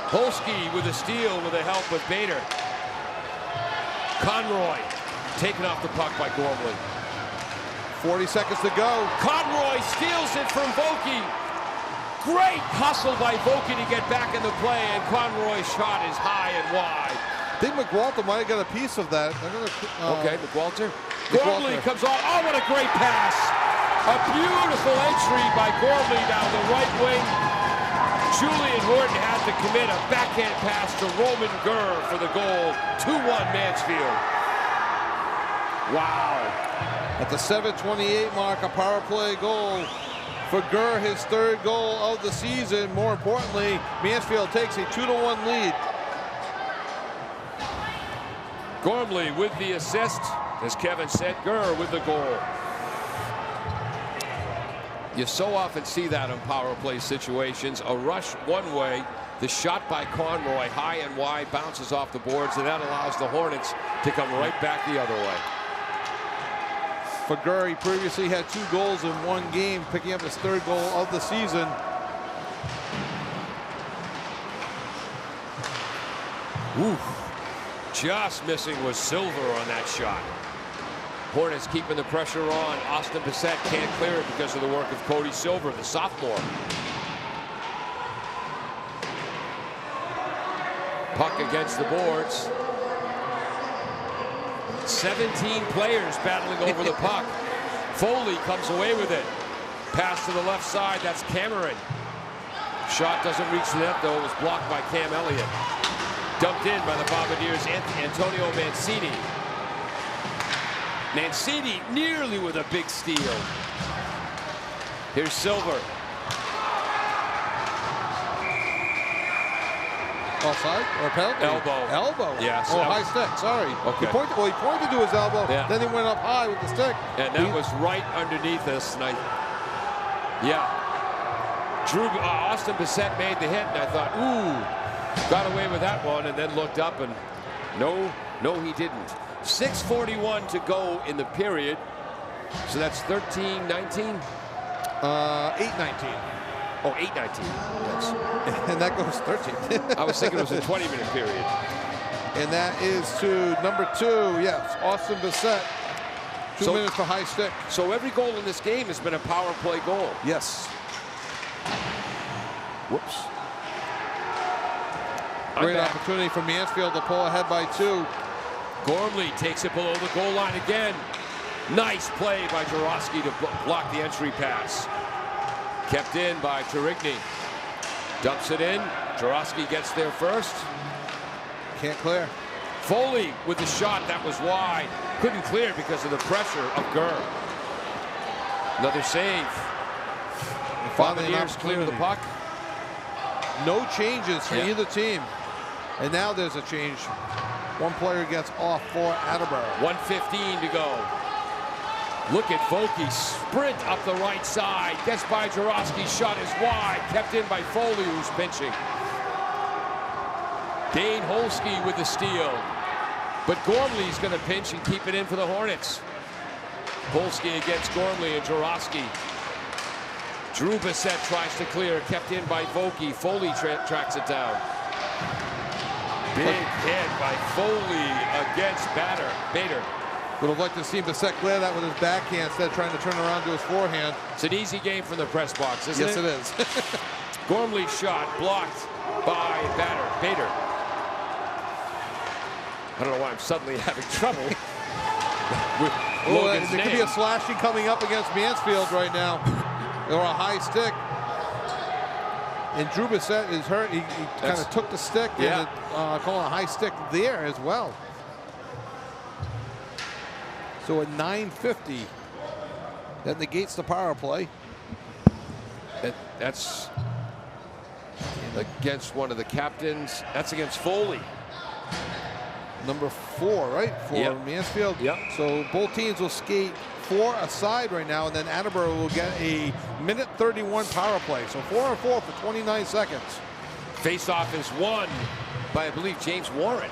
A: Holski with a steal with the help with Bader. Conroy taken off the puck by Gormley.
B: 40 seconds to go.
A: Conroy steals it from Vokey. Great hustle by Vokey to get back in the play, and Conroy's shot is high and wide.
B: I think McWalter might have got a piece of that.
A: Okay, McWalter. Gormley comes on. Oh, what a great pass. A beautiful entry by Gormley down the right wing. Julian Horton had to commit a backhand pass to Roman Gurr for the goal. 2-1 Mansfield. Wow.
B: At the 7:28 mark, a power play goal for Gurr, his 3rd goal of the season. More importantly, Mansfield takes a 2-1 lead.
A: Gormley with the assist, as Kevin said, Gurr with the goal. You so often see that in power play situations. A rush one way, the shot by Conroy high and wide bounces off the boards, and that allows the Hornets to come right back the other way.
B: For Gurr, he previously had 2 goals in 1 game, picking up his 3rd goal of the season.
A: Oof. Just missing was Silver on that shot. Hornets keeping the pressure on. Austin Bissett can't clear it because of the work of Cody Silver, the sophomore. Puck against the boards. 17 players battling over the puck. Foley comes away with it. Pass to the left side, that's Cameron. Shot doesn't reach the net though, it was blocked by Cam Elliott. Dumped in by the Bombardiers, Antonio Mancini. Mancini nearly with a big steal. Here's Silver.
B: Offside or penalty?
A: Elbow.
B: Elbow.
A: Yes.
B: Oh, high stick. Sorry.
A: Okay.
B: He pointed to his elbow.
A: Yeah.
B: Then he went up high with the stick.
A: And that was right underneath us. And Austin Bissett made the hit, and I thought, ooh, got away with that one, and then looked up, and no, he didn't. 6:41 to go in the period. So that's 13-19?
B: 8-19.
A: Oh, 8-19. Yes.
B: And that goes 13.
A: I was thinking it was a 20-minute period.
B: And that is to number 2. Yes, Austin Bissett. 2 minutes for high stick.
A: So every goal in this game has been a power play goal.
B: Yes.
A: Whoops.
B: Great opportunity for Mansfield to pull ahead by 2.
A: Gormley takes it below the goal line again. Nice play by Jarosky to block the entry pass. Kept in by Turigny. Dumps it in. Jarosky gets there first.
B: Can't clear.
A: Foley with the shot that was wide. Couldn't clear because of the pressure of Gurr. Another save. Bombardiers clear the puck.
B: No changes for either team. And now there's a change. One player gets off for Attleboro.
A: 1:15 to go. Look at Volke sprint up the right side. Gets by Jarosky. Shot is wide. Kept in by Foley, who's pinching. Dane Holsky with the steal. But Gormley's going to pinch and keep it in for the Hornets. Holsky against Gormley and Jarosky. Drew Bissett tries to clear. Kept in by Volke. Foley tracks it down. Big hit by Foley against Bader.
B: Would have liked to see Bissett clear that with his backhand instead of trying to turn around to his forehand.
A: It's an easy game from the press box, isn't it?
B: Yes, it is.
A: Gormley's shot blocked by Bader. I don't know why I'm suddenly having trouble with Logan's name.
B: There could be a slashing coming up against Mansfield right now, or a high stick. And Drew Bissett is hurt. He kind of took the stick and calling a high stick there as well. So at 9:50, that negates the power play.
A: That's against one of the captains. That's against Foley.
B: Number 4, right? For Mansfield.
A: Yep.
B: So both teams will skate 4 aside right now, and then Attleboro will get a 1:31 power play. So 4-on-4 for 29 seconds.
A: Face-off is won by, I believe, James Warren.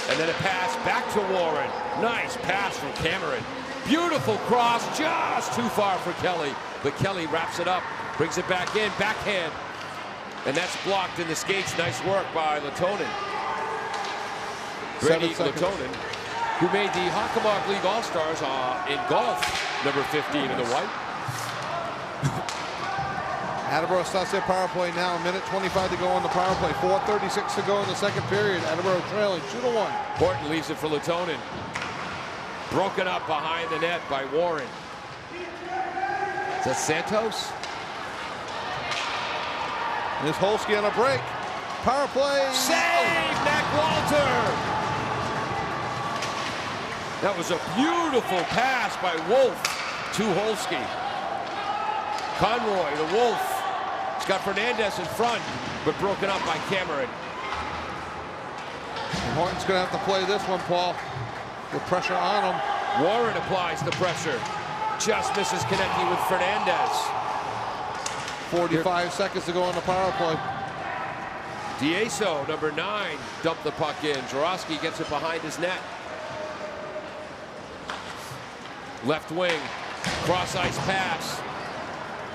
A: And then a pass back to Warren. Nice pass from Cameron. Beautiful cross, just too far for Kelly. But Kelly wraps it up, brings it back in, backhand. And that's blocked in the skates. Nice work by Latonen. Grady Latonen, who made the Hockomock League All-Stars in golf, number 15 in the white.
B: Attleboro starts their power play now. 1:25 to go on the power play. 4:36 to go in the second period. Attleboro trailing 2-1.
A: Horton leaves it for Latonen. Broken up behind the net by Warren. Is that Santos?
B: And this Holsky on a break. Power play.
A: Save, Mac Walter. That was a beautiful pass by Wolf to Holsky. Conroy, the Wolf. He's got Fernandez in front, but broken up by Cameron.
B: And Horton's going to have to play this one, Paul, with pressure on him.
A: Warren applies the pressure. Just misses connecting with Fernandez.
B: 45 seconds to go on the power play.
A: D'Aso, number 9, dumped the puck in. Jarosky gets it behind his net. Left wing, cross ice pass.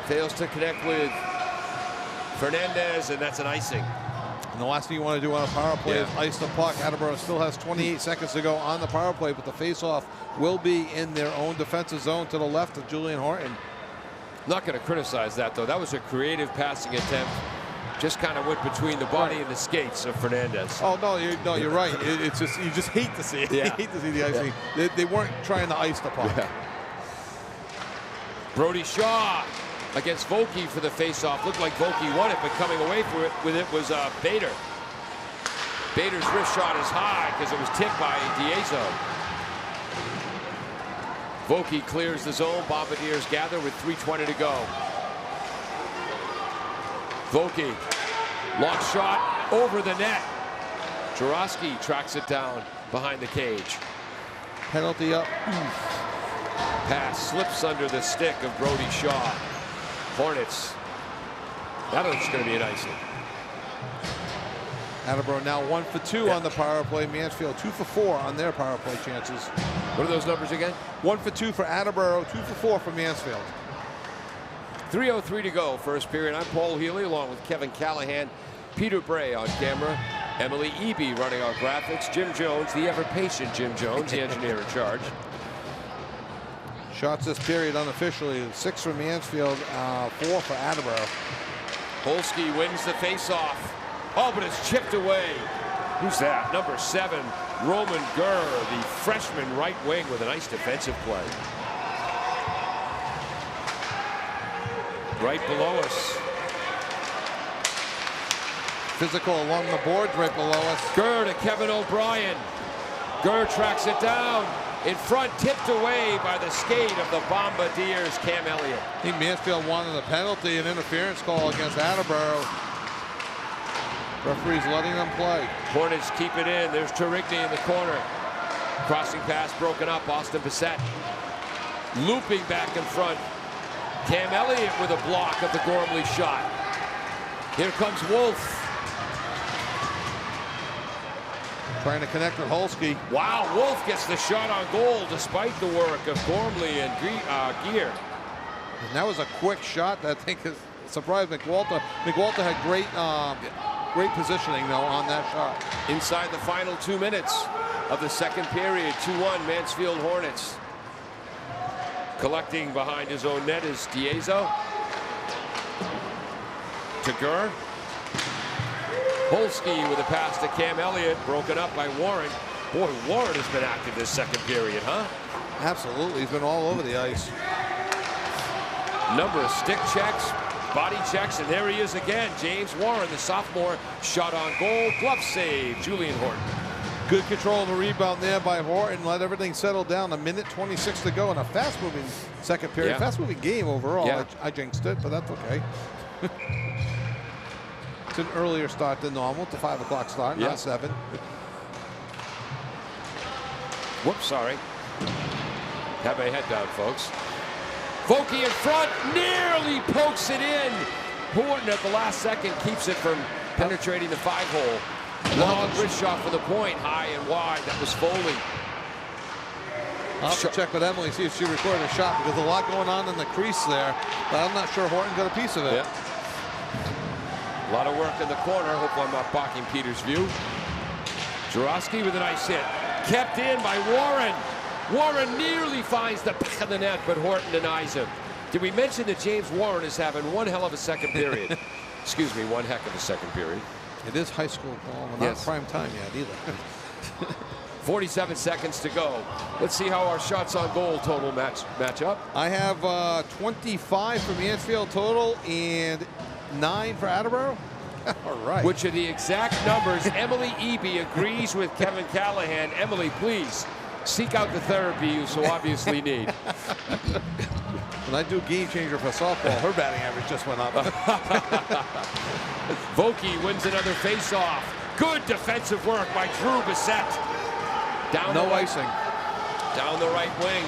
A: Fails to connect with Fernandez, and that's an icing.
B: And the last thing you want to do on a power play is ice the puck. Attleboro still has 28 seconds to go on the power play, but the faceoff will be in their own defensive zone to the left of Julian Horton.
A: Not going to criticize that, though. That was a creative passing attempt. Just kind of went between the body and the skates of Fernandez.
B: Oh, no, you're right. It's just, you just hate to see it.
A: Yeah.
B: You hate to see the icing. They weren't trying to ice the puck.
A: Yeah. Brody Shaw against Volke for the faceoff. Looked like Volke won it, but coming away with it was Bader. Bader's wrist shot is high because it was tipped by D'Aso. Volke clears the zone. Bombardiers gather with 3:20 to go. Volke Long shot over the net. Jurowski tracks it down behind the cage.
B: Penalty up.
A: Pass slips under the stick of Brody Shaw. Hornets. That looks going to be an icing.
B: Attleboro now 1 for 2 on the power play. Mansfield 2 for 4 on their power play chances.
A: What are those numbers again?
B: 1 for 2 for Attleboro, 2 for 4 for Mansfield.
A: 3:03 to go, first period. I'm Paul Healy along with Kevin Callahan, Peter Bray on camera, Emily Eby running our graphics, Jim Jones, the ever-patient Jim Jones, the engineer in charge.
B: Shots this period unofficially, 6 for Mansfield, 4 for Attleboro.
A: Holski wins the face-off. Oh, but it's chipped away. Who's that? Number 7, Roman Gurr, the freshman right wing with a nice defensive play. Right below us.
B: Physical along the boards right below us.
A: Gurr to Kevin O'Brien. Gurr tracks it down. In front, tipped away by the skate of the Bombardiers, Cam Elliott.
B: I think Mansfield wanted a penalty, an interference call against Attleboro. Referee's letting them play.
A: Hornets keep it in. There's Turigny in the corner. Crossing pass broken up. Austin Bissett looping back in front. Cam Elliott with a block of the Gormley shot. Here comes Wolf.
B: Trying to connect with Holski.
A: Wow, Wolf gets the shot on goal despite the work of Gormley and Gear.
B: And that was a quick shot that I think has surprised McWalter. McWalter had great positioning, though, on that shot.
A: Inside the final 2 minutes of the second period, 2-1 Mansfield Hornets. Collecting behind his own net is Diezo. To Gurr. Holski with a pass to Cam Elliott, broken up by Warren. Boy, Warren has been active this second period, huh?
B: Absolutely, he's been all over the ice.
A: Number of stick checks, body checks, and there he is again. James Warren, the sophomore, shot on goal, glove save, Julian Horton.
B: Good control of the rebound there by Horton. Let everything settle down. 1:26 to go in a fast-moving second period.
A: Yeah.
B: Fast-moving game overall.
A: Yeah.
B: I jinxed it, but that's okay. It's an earlier start than normal. It's a 5 o'clock start,
A: Yeah.
B: not 7.
A: Whoops, sorry. Have my head down, folks. Vokey in front, nearly pokes it in. Horton at the last second keeps it from penetrating the 5-hole. Long wrist shot for the point, high and wide. That was Foley.
B: I'll have to check with Emily, see if she recorded a shot, because a lot going on in the crease there, but I'm not sure Horton got a piece of it.
A: Yeah. A lot of work in the corner. Hopefully I'm not blocking Peter's view. Jurowski with a nice hit. Kept in by Warren. Warren nearly finds the back of the net, but Horton denies him. Did we mention that James Warren is having one hell of a second period? Excuse me, one heck of a second period.
B: It is high school ball, and
A: Yes.
B: not prime time yet either.
A: 47 seconds to go. Let's see how our shots on goal total match up.
B: I have 25 for Mansfield total and 9 for Attleboro. All right.
A: Which are the exact numbers. Emily Eby agrees with Kevin Callahan. Emily, please seek out the therapy you so obviously need.
B: When I do game changer for softball, her batting average just went up.
A: Vokey wins another face-off. Good defensive work by Drew Bissett. Down
B: No
A: the right,
B: icing.
A: down the right wing.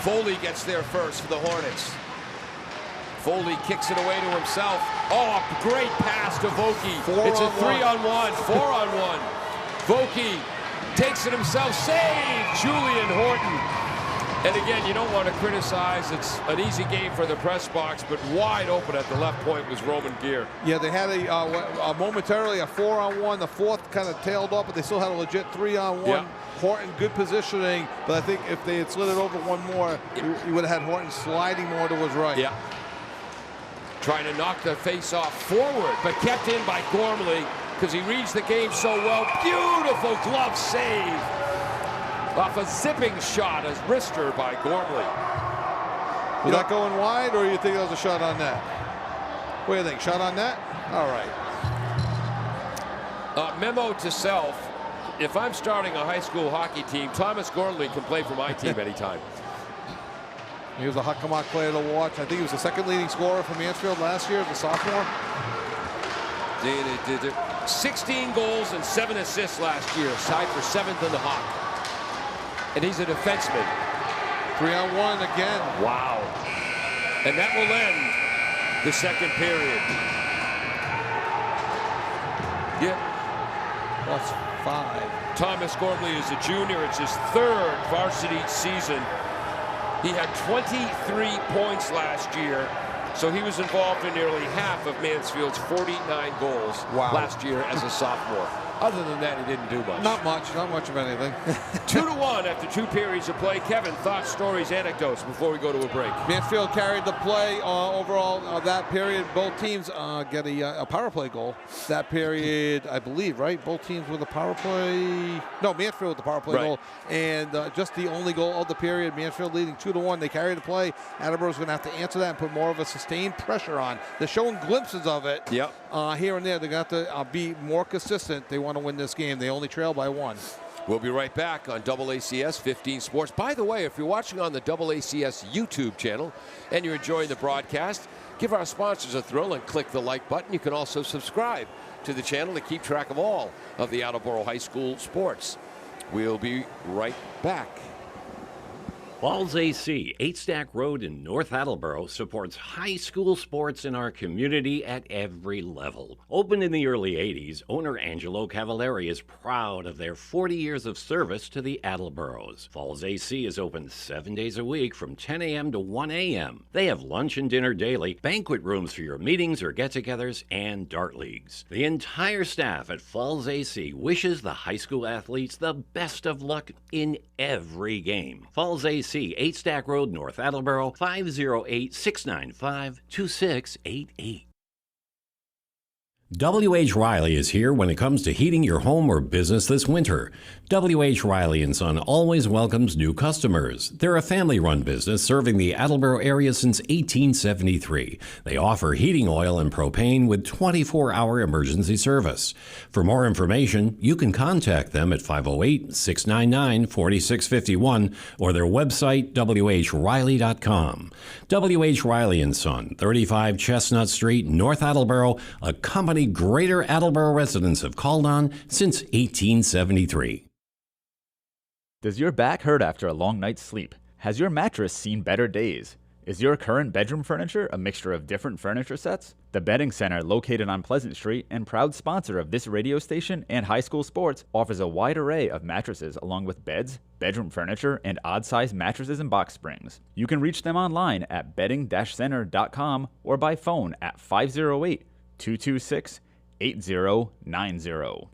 A: Foley gets there first for the Hornets. Foley kicks it away to himself. Oh, a great pass to Vokey. It's a 3-on-1, 4-on-1. Vokey takes it himself. Save! Julian Horton. And again, you don't want to criticize. It's an easy game for the press box, but wide open at the left point was Roman Gear.
B: Yeah, they had a momentarily a 4-on-1. The fourth kind of tailed off, but they still had a legit 3-on-1.
A: Yeah.
B: Horton, good positioning, but I think if they had slid it over one more, you would have had Horton sliding more to his right.
A: Yeah. Trying to knock the face-off forward, but kept in by Gormley because he reads the game so well. Beautiful glove save off a zipping shot, a wrister by Gormley.
B: Was that going wide, or you think that was a shot on net? What do you think? Shot on net? All right.
A: Memo to self. If I'm starting a high school hockey team, Thomas Gormley can play for my team anytime.
B: He was a Hockomock player to watch. I think he was the second leading scorer for Mansfield last year as a sophomore.
A: They did 16 goals and 7 assists last year, tied for 7th in the Hawk. And he's a defenseman.
B: 3-on-1 again.
A: Wow. And that will end the second period. Yep.
B: +5.
A: Thomas Gormley is a junior. It's his 3rd varsity season. He had 23 points last year, so he was involved in nearly half of Mansfield's 49 goals last year as a sophomore. Other than that, he didn't do much.
B: Not much of anything.
A: 2-1 after 2 periods of play. Kevin, thoughts, stories, anecdotes before we go to a break.
B: Mansfield carried the play overall that period. Both teams get a power play goal. That period, I believe, right? Both teams with a power play. No, Mansfield with the power play goal. And just the only goal of the period. Mansfield leading 2-1. They carry the play. Attleboro's going to have to answer that and put more of a sustained pressure on. They're showing glimpses of it here and there. They're going to have to be more consistent. They want to win this game. They only trail by 1.
A: We'll be right back on AACS 15 Sports. By the way, if you're watching on the AACS YouTube channel and you're enjoying the broadcast, give our sponsors a thrill and click the like button. You can also subscribe to the channel to keep track of all of the Attleboro High School sports. We'll be right back.
C: Falls AC, 8 Stack Road in North Attleboro, supports high school sports in our community at every level. Opened in the early 80s, owner Angelo Cavallari is proud of their 40 years of service to the Attleboros. Falls AC is open 7 days a week from 10 a.m. to 1 a.m. They have lunch and dinner daily, banquet rooms for your meetings or get-togethers, and dart leagues. The entire staff at Falls AC wishes the high school athletes the best of luck in every game. Falls AC, 8 Stack Road, North Attleboro, 508-695-2688. W.H. Riley is here when it comes to heating your home or business this winter. W.H. Riley & Son always welcomes new customers. They're a family-run business serving the Attleboro area since 1873. They offer heating oil and propane with 24-hour emergency service. For more information, you can contact them at 508-699-4651 or their website, whriley.com. W.H. Riley & Son, 35 Chestnut Street, North Attleboro, a company Greater Attleboro residents have called on since 1873.
D: Does your back hurt after a long night's sleep? Has your mattress seen better days? Is your current bedroom furniture a mixture of different furniture sets? The Bedding Center, located on Pleasant Street and proud sponsor of this radio station and high school sports, offers a wide array of mattresses along with beds, bedroom furniture, and odd-sized mattresses and box springs. You can reach them online at bedding-center.com or by phone at 508-226-8090.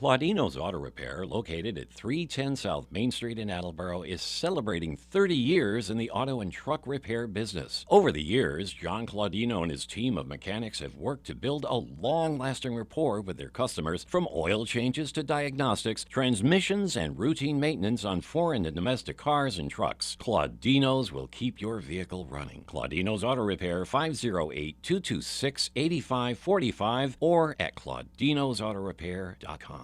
C: Claudino's Auto Repair, located at 310 South Main Street in Attleboro, is celebrating 30 years in the auto and truck repair business. Over the years, John Claudino and his team of mechanics have worked to build a long-lasting rapport with their customers, from oil changes to diagnostics, transmissions, and routine maintenance on foreign and domestic cars and trucks. Claudino's will keep your vehicle running. Claudino's Auto Repair, 508-226-8545 or at claudinosautorepair.com.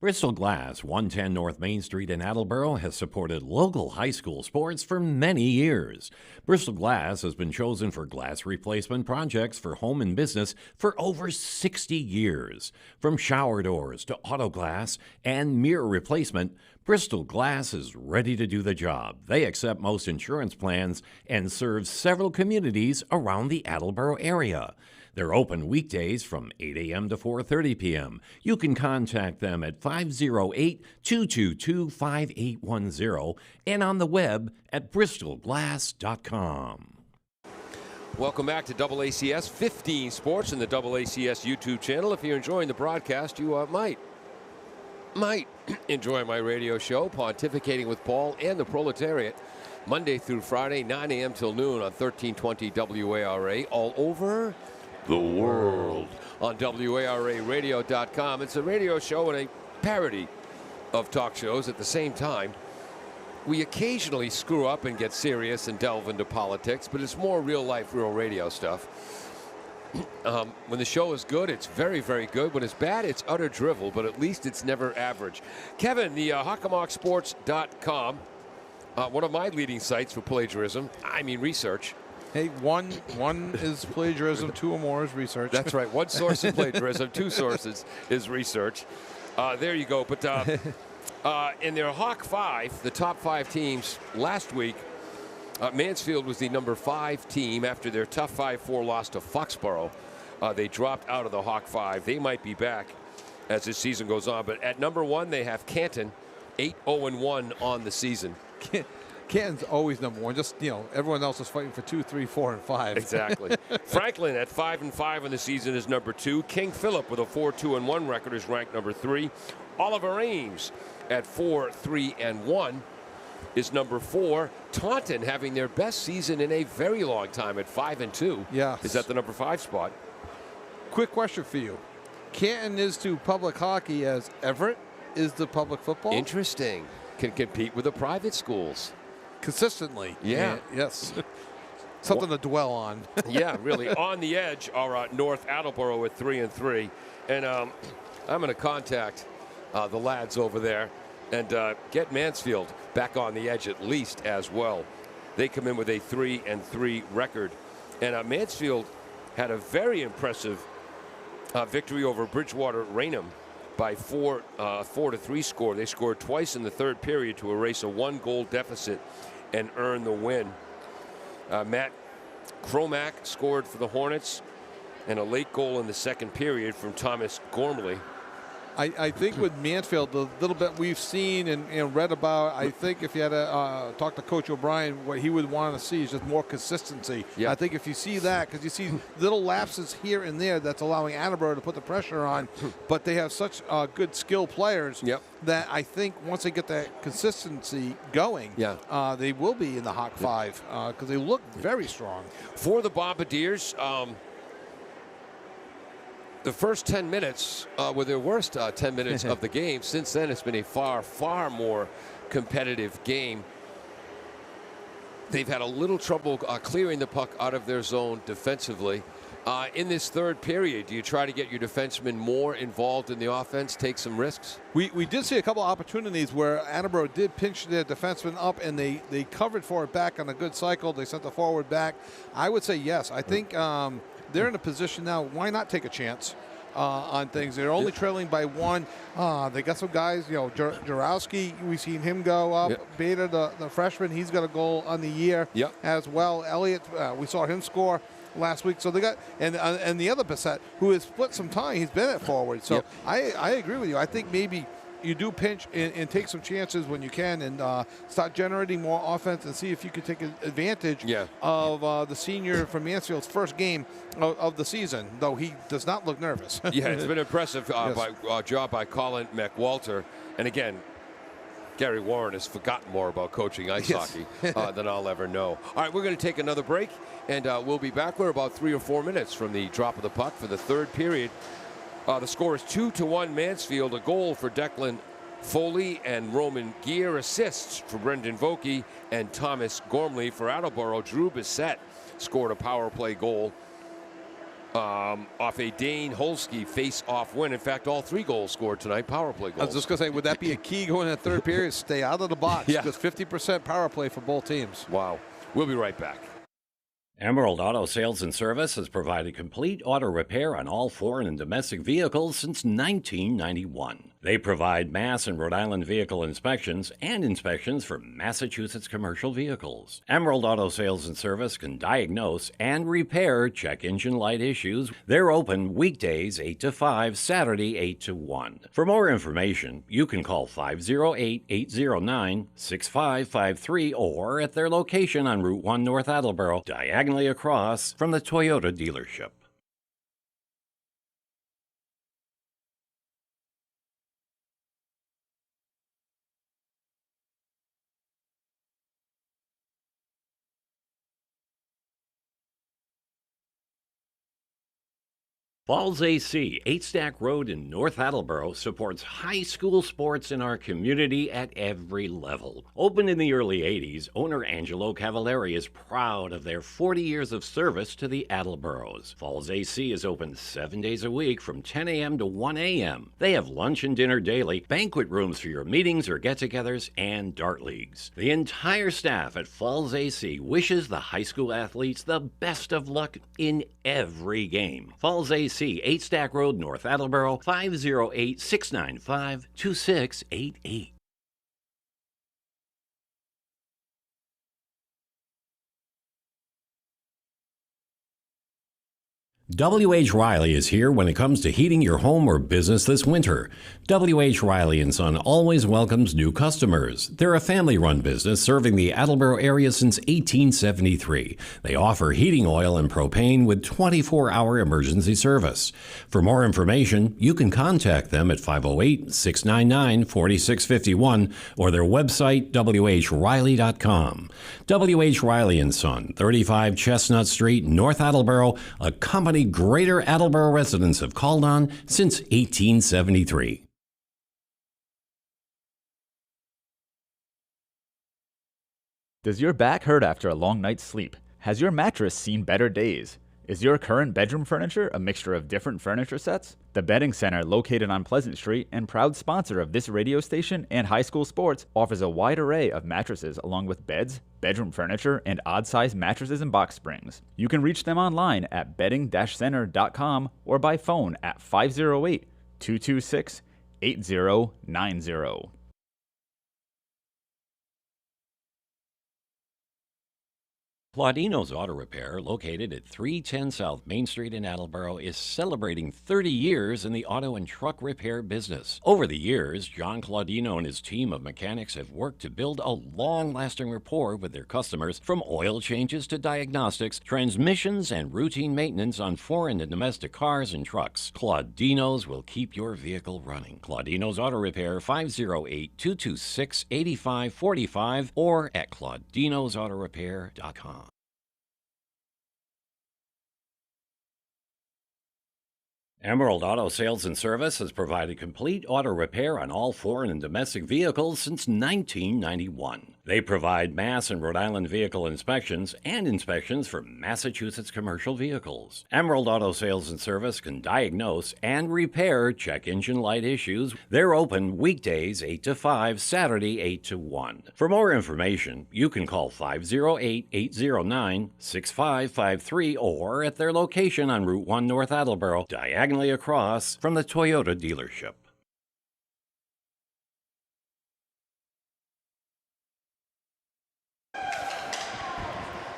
C: Bristol Glass, 110 North Main Street in Attleboro, has supported local high school sports for many years. Bristol Glass has been chosen for glass replacement projects for home and business for over 60 years. From shower doors to auto glass and mirror replacement, Bristol Glass is ready to do the job. They accept most insurance plans and serve several communities around the Attleboro area. They're open weekdays from 8 a.m. to 4:30 p.m. You can contact them at 508-222-5810 and on the web at bristolglass.com.
A: Welcome back to AACS 15 Sports and the AACS YouTube channel. If you're enjoying the broadcast, you might enjoy my radio show, Pontificating with Paul and the Proletariat, Monday through Friday, 9 a.m. till noon on 1320 WARA, all over the world on WARAradio.com. It's a radio show and a parody of talk shows at the same time. We occasionally screw up and get serious and delve into politics, but it's more real life, real radio stuff. When the show is good, it's very, very good. When it's bad, it's utter drivel, but at least it's never average. Kevin, the HockamockSports.com One of my leading sites for plagiarism, research.
B: Hey, one is plagiarism, 2 or more is research.
A: That's right. One source is plagiarism, 2 sources is research. There you go. But in their Hawk 5, the top 5 teams last week, Mansfield was the number 5 team after their tough 5-4 loss to Foxborough. They dropped out of the Hawk 5. They might be back as this season goes on. But at number 1, they have Canton, 8-0-1 on the season.
B: Canton's always number 1. Just, everyone else is fighting for 2, 3, 4, and 5.
A: Exactly. Franklin at 5-5 on the season is number 2. King Philip with a 4-2-1 record is ranked number 3. Oliver Ames at 4-3-1 is number 4. Taunton having their best season in a very long time at 5-2.
B: Yeah.
A: Is at the number 5 spot.
B: Quick question for you. Canton is to public hockey as Everett is to public football?
A: Interesting. Can compete with the private schools.
B: Consistently.
A: Yeah.
B: Yes. Something to dwell on.
A: Yeah, really. On the edge are North Attleboro at 3-3. And I'm going to contact the lads over there and get Mansfield back on the edge at least as well. They come in with a 3-3 record. And Mansfield had a very impressive victory over Bridgewater Raynham by 4-3 score. They scored twice in the third period to erase a 1-goal deficit and earn the win. Matt Cromack scored for the Hornets and a late goal in the second period from Thomas Gormley.
B: I think with Mansfield, the little bit we've seen and read about, I think if you had to talk to Coach O'Brien, what he would want to see is just more consistency.
A: Yeah.
B: I think if you see that, because you see little lapses here and there, that's allowing Attleboro to put the pressure on, but they have such good skill players that I think once they get that consistency going, they will be in the Hawk 5 because they look very strong.
A: For the Bombardiers, the first 10 minutes were their worst 10 minutes of the game. Since then, it's been a far, far more competitive game. They've had a little trouble clearing the puck out of their zone defensively. In this third period, do you try to get your defensemen more involved in the offense, take some risks?
B: We did see a couple opportunities where Attleboro did pinch their defenseman up, and they covered for it back on a good cycle. They sent the forward back. I would say yes. I think they're in a position now. Why not take a chance on things? They're only trailing by 1. They got some guys, Jarowski, we've seen him go up. Beta, the freshman, he's got a goal on the year as well. Elliott, we saw him score last week. So they got, and the other Bissett, who has split some time, he's been at forward. So I agree with you. I think maybe you do pinch and take some chances when you can and start generating more offense and see if you can take advantage of the senior from Mansfield's first game of the season, though he does not look nervous.
A: Yeah, it's been impressive job by Colin McWalter. And again, Gary Warren has forgotten more about coaching ice hockey than I'll ever know. All right, we're going to take another break, and we'll be back. We're about 3 or 4 minutes from the drop of the puck for the third period. The score is 2-1 Mansfield. A goal for Declan Foley and Roman Gear. Assists for Brendan Vokey and Thomas Gormley. For Attleboro, Drew Bissett scored a power play goal off a Dane Holsky face-off win. In fact, all 3 goals scored tonight, power play goals.
B: I was just going to say, would that be a key going in the third period? Stay out of the box, because 50% power play for both teams.
A: Wow. We'll be right back.
C: Emerald Auto Sales and Service has provided complete auto repair on all foreign and domestic vehicles since 1991. They provide Mass and Rhode Island vehicle inspections and inspections for Massachusetts commercial vehicles. Emerald Auto Sales and Service can diagnose and repair check engine light issues. They're open weekdays 8 to 5, Saturday 8 to 1. For more information, you can call 508-809-6553 or at their location on Route 1 North Attleboro, diagonally across from the Toyota dealership. Falls AC, 8 Stack Road in North Attleboro, supports high school sports in our community at every level. Opened in the early 80s, owner Angelo Cavallari is proud of their 40 years of service to the Attleboros. Falls AC is open 7 days a week from 10 a.m. to 1 a.m. They have lunch and dinner daily, banquet rooms for your meetings or get-togethers, and dart leagues. The entire staff at Falls AC wishes the high school athletes the best of luck in every game. Falls AC, 8 Stack Road, North Attleboro, 508-695-2688. W.H. Riley is here when it comes to heating your home or business this winter. W.H. Riley & Son always welcomes new customers. They're a family-run business serving the Attleboro area since 1873. They offer heating oil and propane with 24-hour emergency service. For more information, you can contact them at 508-699-4651 or their website, whriley.com. W.H. Riley & Son, 35 Chestnut Street, North Attleboro, a company Greater Attleboro residents have called on since 1873.
D: Does your back hurt after a long night's sleep? Has your mattress seen better days? Is your current bedroom furniture a mixture of different furniture sets? The Bedding Center, located on Pleasant Street and proud sponsor of this radio station and high school sports, offers a wide array of mattresses along with beds, bedroom furniture, and odd-sized mattresses and box springs. You can reach them online at bedding-center.com or by phone at 508-226-8090.
C: Claudino's Auto Repair, located at 310 South Main Street in Attleboro, is celebrating 30 years in the auto and truck repair business. Over the years, John Claudino and his team of mechanics have worked to build a long-lasting rapport with their customers, from oil changes to diagnostics, transmissions, and routine maintenance on foreign and domestic cars and trucks. Claudino's will keep your vehicle running. Claudino's Auto Repair, 508-226-8545 or at claudinosautorepair.com. Emerald Auto Sales and Service has provided complete auto repair on all foreign and domestic vehicles since 1991. They provide Mass and Rhode Island vehicle inspections and inspections for Massachusetts commercial vehicles. Emerald Auto Sales and Service can diagnose and repair check engine light issues. They're open weekdays 8 to 5, Saturday 8 to 1. For more information, you can call 508-809-6553 or at their location on Route 1 North Attleboro, diagonally across from the Toyota dealership.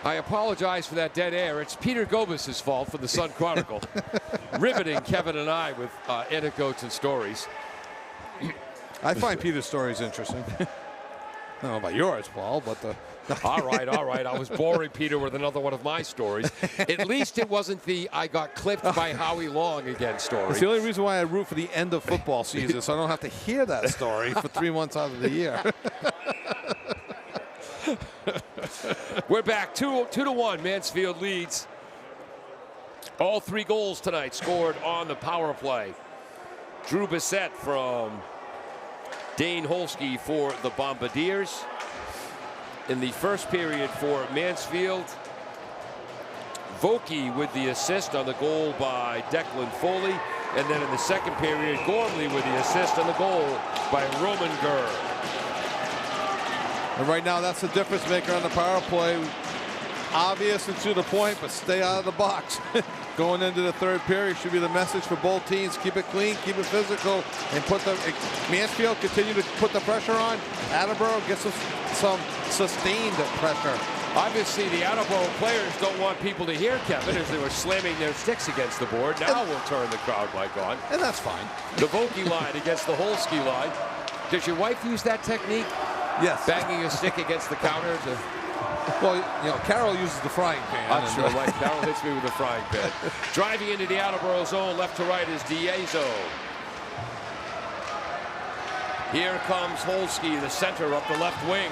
A: I apologize for that dead air. It's Peter Gobus' fault for the Sun Chronicle. Riveting Kevin and I with anecdotes and stories.
B: I find Peter's stories interesting. I don't know about yours, Paul, but
A: All right. I was boring Peter with another one of my stories. At least it wasn't the I got clipped by Howie Long again story.
B: it's the only reason why I root for the end of football season, so I don't have to hear that story for 3 months out of the year.
A: We're back 2-1. Mansfield leads. All 3 goals tonight scored on the power play. Drew Bissett from Dane Holsky for the Bombardiers. In the first period for Mansfield, Vokey with the assist on the goal by Declan Foley. And then in the second period, Gormley with the assist on the goal by Roman Gurr.
B: And right now, that's the difference maker on the power play. Obvious and to the point, but stay out of the box. Going into the third period should be the message for both teams. Keep it clean, keep it physical, and Mansfield continue to put the pressure on. Attleboro gets some sustained pressure.
A: Obviously, the Attleboro players don't want people to hear Kevin as they were slamming their sticks against the board. Now we'll turn the crowd mic on.
B: And that's fine.
A: The Vokey line against the Holsky line. Does your wife use that technique?
B: Yes.
A: Banging a stick against the counter to...
B: Well, you know, Carol uses the frying pan.
A: I'm sure, like Carol hits me with a frying pan. Driving into the Attleboro zone, left to right is Diezo. Here comes Holsky, the center up the left wing.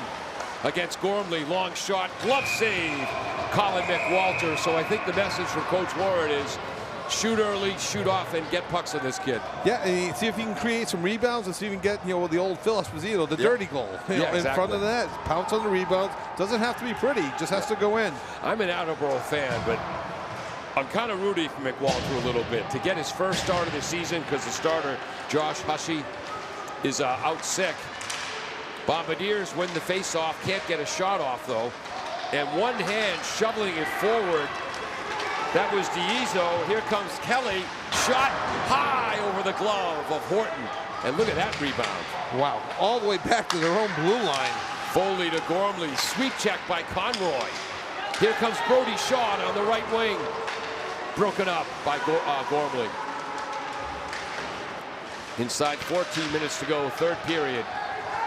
A: Against Gormley, long shot, glove save. Colin McWalter. So I think the message from Coach Warren is shoot early, shoot often, get pucks on this kid.
B: Yeah, and see if you can create some rebounds and see if you can get, the old Phil Esposito, the dirty goal.
A: Yeah,
B: in front of that. Pounce on the rebounds. Doesn't have to be pretty, just has to go in.
A: I'm an Attleboro fan, but I'm kind of rooting for McWalter a little bit to get his first start of the season because the starter, Josh Hussey, is out sick. Bombardiers win the face-off, can't get a shot off, though. And one hand shoveling it forward. That was Diezo. Here comes Kelly. Shot high over the glove of Horton. And look at that rebound.
B: Wow. All the way back to their own blue line.
A: Foley to Gormley. Sweep check by Conroy. Here comes Brody Shaw on the right wing. Broken up by Gormley. Inside 14 minutes to go, third period.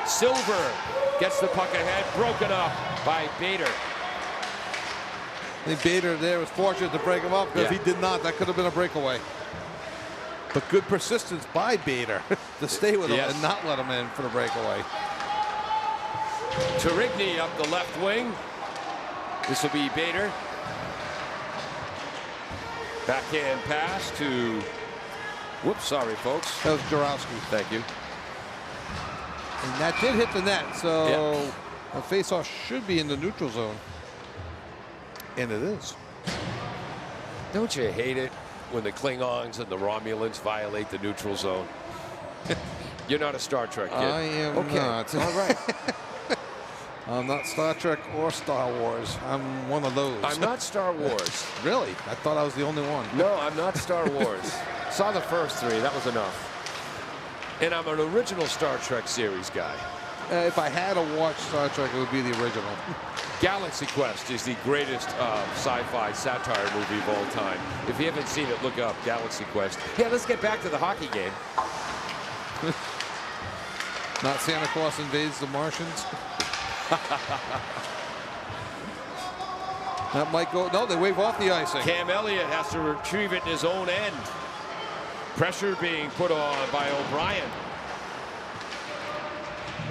A: Silver gets the puck ahead. Broken up by Bader.
B: I think Bader there was fortunate to break him up because if he did not, that could have been a breakaway. But good persistence by Bader to stay with him and not let him in for the breakaway.
A: Tarigny up the left wing. This will be Bader. Backhand pass to, whoops, sorry folks.
B: That was Jarowski.
A: Thank you.
B: And that did hit the net, so the faceoff should be in the neutral zone. And it is.
A: Don't you hate it when the Klingons and the Romulans violate the neutral zone? You're not a Star Trek kid.
B: I am not.
A: All right.
B: I'm not Star Trek or Star Wars. I'm one of those.
A: I'm not Star Wars.
B: Really? I thought I was the only one.
A: No, I'm not Star Wars. Saw the first three. That was enough. And I'm an original Star Trek series guy.
B: If I had to watch Star Trek, it would be the original.
A: Galaxy Quest is the greatest sci-fi satire movie of all time. If you haven't seen it, look up Galaxy Quest. Yeah, let's get back to the hockey game.
B: Not Santa Claus invades the Martians. That might go. No, they wave off the icing.
A: Cam Elliott has to retrieve it in his own end. Pressure being put on by O'Brien.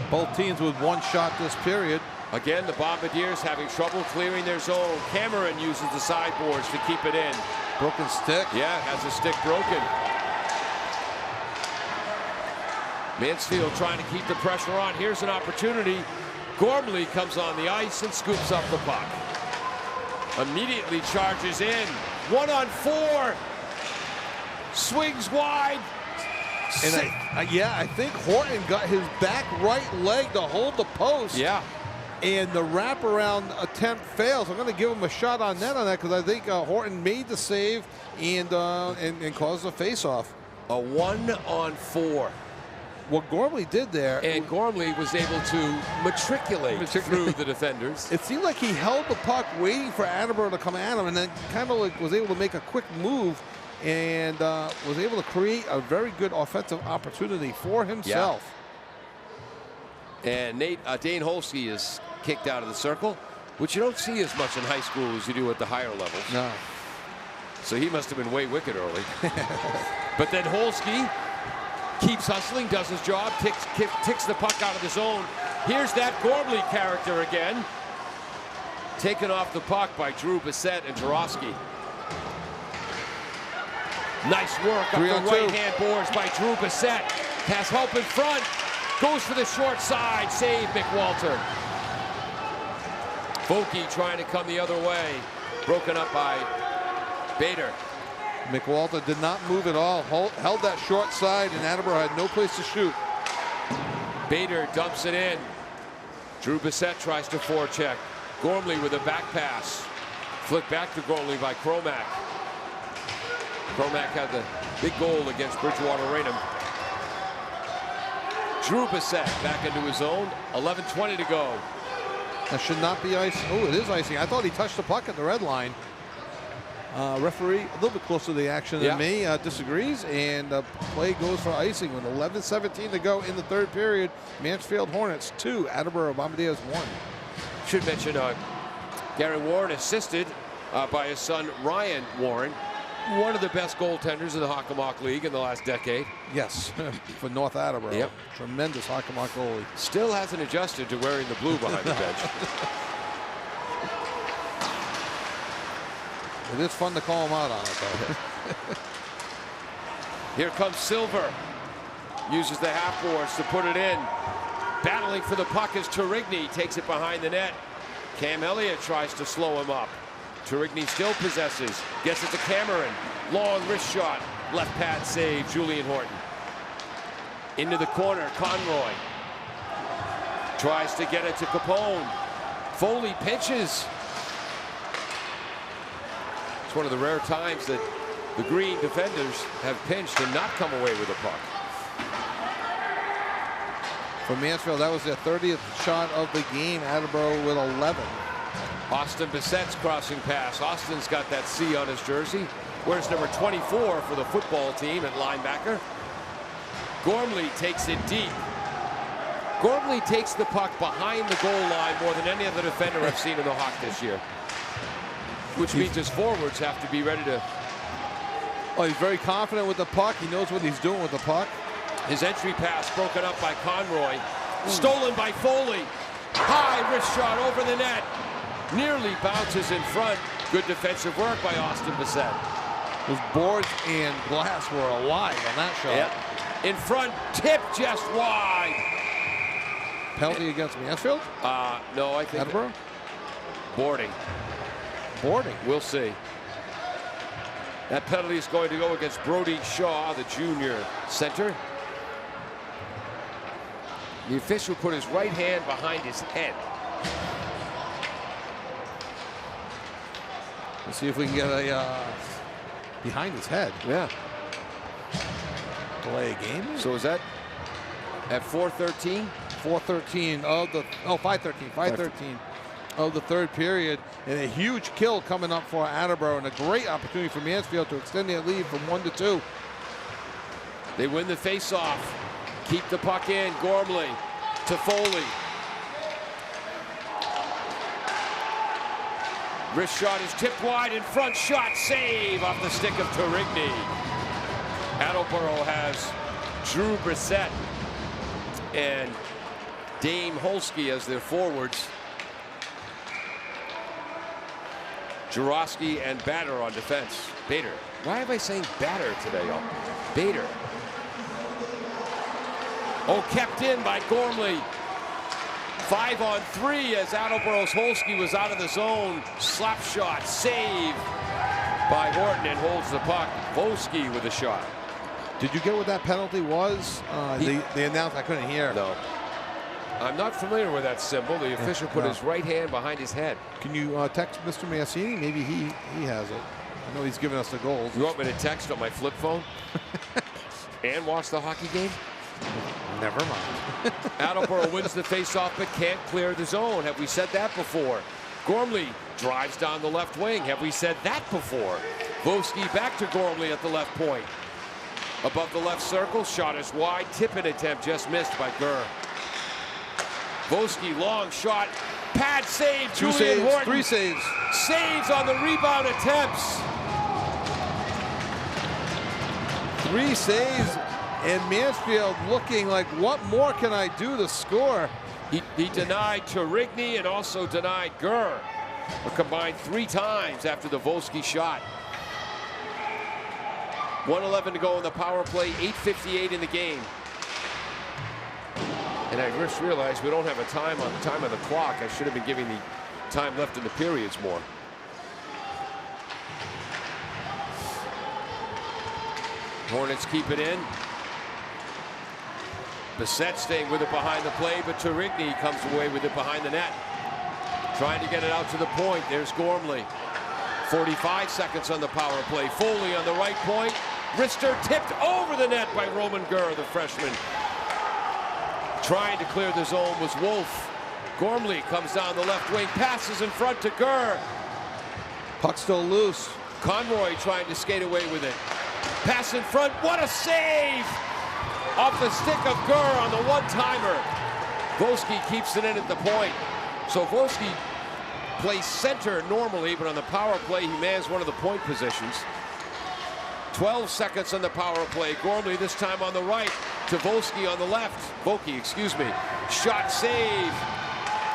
B: Both teams with one shot this period.
A: Again, the Bombardiers having trouble clearing their zone. Cameron uses the sideboards to keep it in.
B: Broken stick.
A: Yeah, has a stick broken. Mansfield trying to keep the pressure on. Here's an opportunity. Gormley comes on the ice and scoops up the puck. Immediately charges in. 1-on-4. Swings wide.
B: And I think Horton got his back right leg to hold the post.
A: Yeah.
B: And the wraparound attempt fails. I'm going to give him a shot on net on that because I think Horton made the save and caused the face-off.
A: A 1-on-4.
B: What Gormley did there.
A: And Gormley was able to matriculate through the defenders.
B: It seemed like he held the puck waiting for Attleboro to come at him and then kind of like was able to make a quick move and was able to create a very good offensive opportunity for himself.
A: Yeah. And Dane Holsky is kicked out of the circle, which you don't see as much in high school as you do at the higher levels.
B: No.
A: So he must have been way wicked early. But then Holsky keeps hustling, does his job, ticks the puck out of the zone. Here's that Gormley character again. Taken off the puck by Drew Bissett and Jarowski. Nice work up the right-hand boards by Drew Bissett. Has help in front. Goes for the short side. Save McWalter. Vokey trying to come the other way. Broken up by Bader.
B: McWalter did not move at all. Held that short side, and Attleboro had no place to shoot.
A: Bader dumps it in. Drew Bissett tries to forecheck. Gormley with a back pass. Flipped back to Gormley by Cromack. Cromack had the big goal against Bridgewater Raynham. Drew Bissett back into his own. 11:20 to go.
B: That should not be icing. Oh, it is icing. I thought he touched the puck at the red line. Referee, a little bit closer to the action than me, disagrees, and play goes for icing with 11:17 to go in the third period. Mansfield Hornets 2, Attleboro Bombardiers 1.
A: Should mention Gary Warren assisted by his son Ryan Warren, one of the best goaltenders in the Hockomock League in the last decade.
B: Yes, for North Attleboro.
A: Yep.
B: Tremendous Hockomock goalie.
A: Still hasn't adjusted to wearing the blue behind the bench.
B: It is fun to call him out on it, though.
A: Here comes Silver. Uses the half boards to put it in. Battling for the puck is Turigny. Takes it behind the net. Cam Elliott tries to slow him up. Turigny still possesses. Gets it to Cameron. Long wrist shot. Left pad save. Julian Horton. Into the corner. Conroy. Tries to get it to Capone. Foley pinches. It's one of the rare times that the Green defenders have pinched and not come away with a puck.
B: For Mansfield, that was their 30th shot of the game. Attleboro with 11.
A: Austin Bissett's crossing pass. Austin's got that C on his jersey. Wears number 24 for the football team at linebacker. Gormley takes it deep. Gormley takes the puck behind the goal line more than any other defender I've seen in the Hawk this year. Which means his forwards have to be ready to...
B: Oh, he's very confident with the puck. He knows what he's doing with the puck.
A: His entry pass broken up by Conroy. Stolen by Foley. High wrist shot over the net. Nearly bounces in front. Good defensive work by Austin Bissett.
B: Those boards and glass were alive on that shot.
A: Yep. In front, tip just wide.
B: Penalty against Mansfield?
A: No, I think...
B: Attleboro?
A: Boarding.
B: Boarding.
A: We'll see. That penalty is going to go against Brody Shaw, the junior center. The official put his right hand behind his head.
B: Let's see if we can get a behind his head.
A: Yeah.
B: Delay a game.
A: So is that at 4:13?
B: 4:13 of the 5:13. 5:13 of the third period, and a huge kill coming up for Attleboro, and a great opportunity for Mansfield to extend their lead from 1-2.
A: They win the face-off. Keep the puck in. Gormley to Foley. Wrist shot is tipped wide in front. Shot save off the stick of Turigny. Attleboro has Drew Brissett and Dame Holsky as their forwards. Jurowski and Bader on defense. Bader. Why am I saying Bader today, y'all? Bader. Oh, kept in by Gormley. 5-on-3 as Attleboro's Holsky was out of the zone. Slap shot, save by Horton, and holds the puck. Holsky with a shot.
B: Did you get what that penalty was? They announced, I couldn't hear.
A: No. I'm not familiar with that symbol. The official put his right hand behind his head.
B: Can you text Mr. Mancini? Maybe he has it. I know he's giving us the goals.
A: You want me to text on my flip phone? And watch the hockey game?
B: Never mind.
A: Attleboro wins the faceoff but can't clear the zone. Have we said that before? Gormley drives down the left wing. Have we said that before? Vosky back to Gormley at the left point. Above the left circle, shot is wide. Tip-in attempt just missed by Gurr. Vosky, long shot. Pad save.
B: Two
A: Julian
B: saves,
A: Horton.
B: 3 saves.
A: Saves on the rebound attempts.
B: 3 saves, and Mansfield looking like, what more can I do to score?
A: He denied Turigny and also denied Gurr. A combined 3 times after the Vosky shot. 1:11 to go in the power play, 8:58 in the game. And I just realized we don't have a time on the time of the clock. I should have been giving the time left in the periods more. Hornets keep it in. Bissett staying with it behind the play, but Turigny comes away with it behind the net. Trying to get it out to the point. There's Gormley. 45 seconds on the power play. Foley on the right point. Wrister tipped over the net by Roman Gurr, the freshman. Trying to clear the zone was Wolf. Gormley comes down the left wing, passes in front to Gurr.
B: Puck still loose.
A: Conroy trying to skate away with it. Pass in front, what a save! Off the stick of Gurr on the one-timer. Vosky keeps it in at the point. So Vosky plays center normally, but on the power play, he mans one of the point positions. 12 seconds on the power play. Gormley this time on the right to Vosky on the left. Vokey, excuse me. Shot save.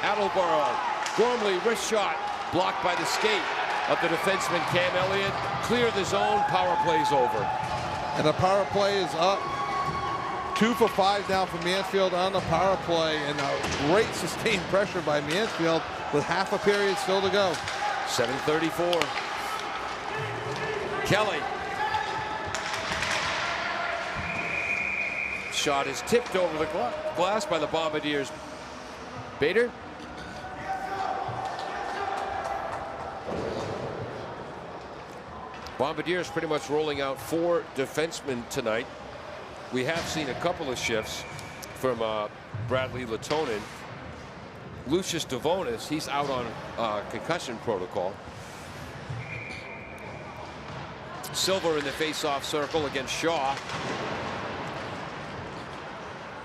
A: Attleboro. Gormley wrist shot blocked by the skate of the defenseman Cam Elliott. Clear the zone, power play's over.
B: And the power play is up. 2 for 5 now for Mansfield on the power play, and a great sustained pressure by Mansfield with half a period still to go.
A: 7:34. Kelly. Shot is tipped over the glass by the Bombardiers. Bader. Bombardiers pretty much rolling out 4 defensemen tonight. We have seen a couple of shifts from Bradley Latonin. Lucius Devonis, he's out on concussion protocol. Silver in the face-off circle against Shaw.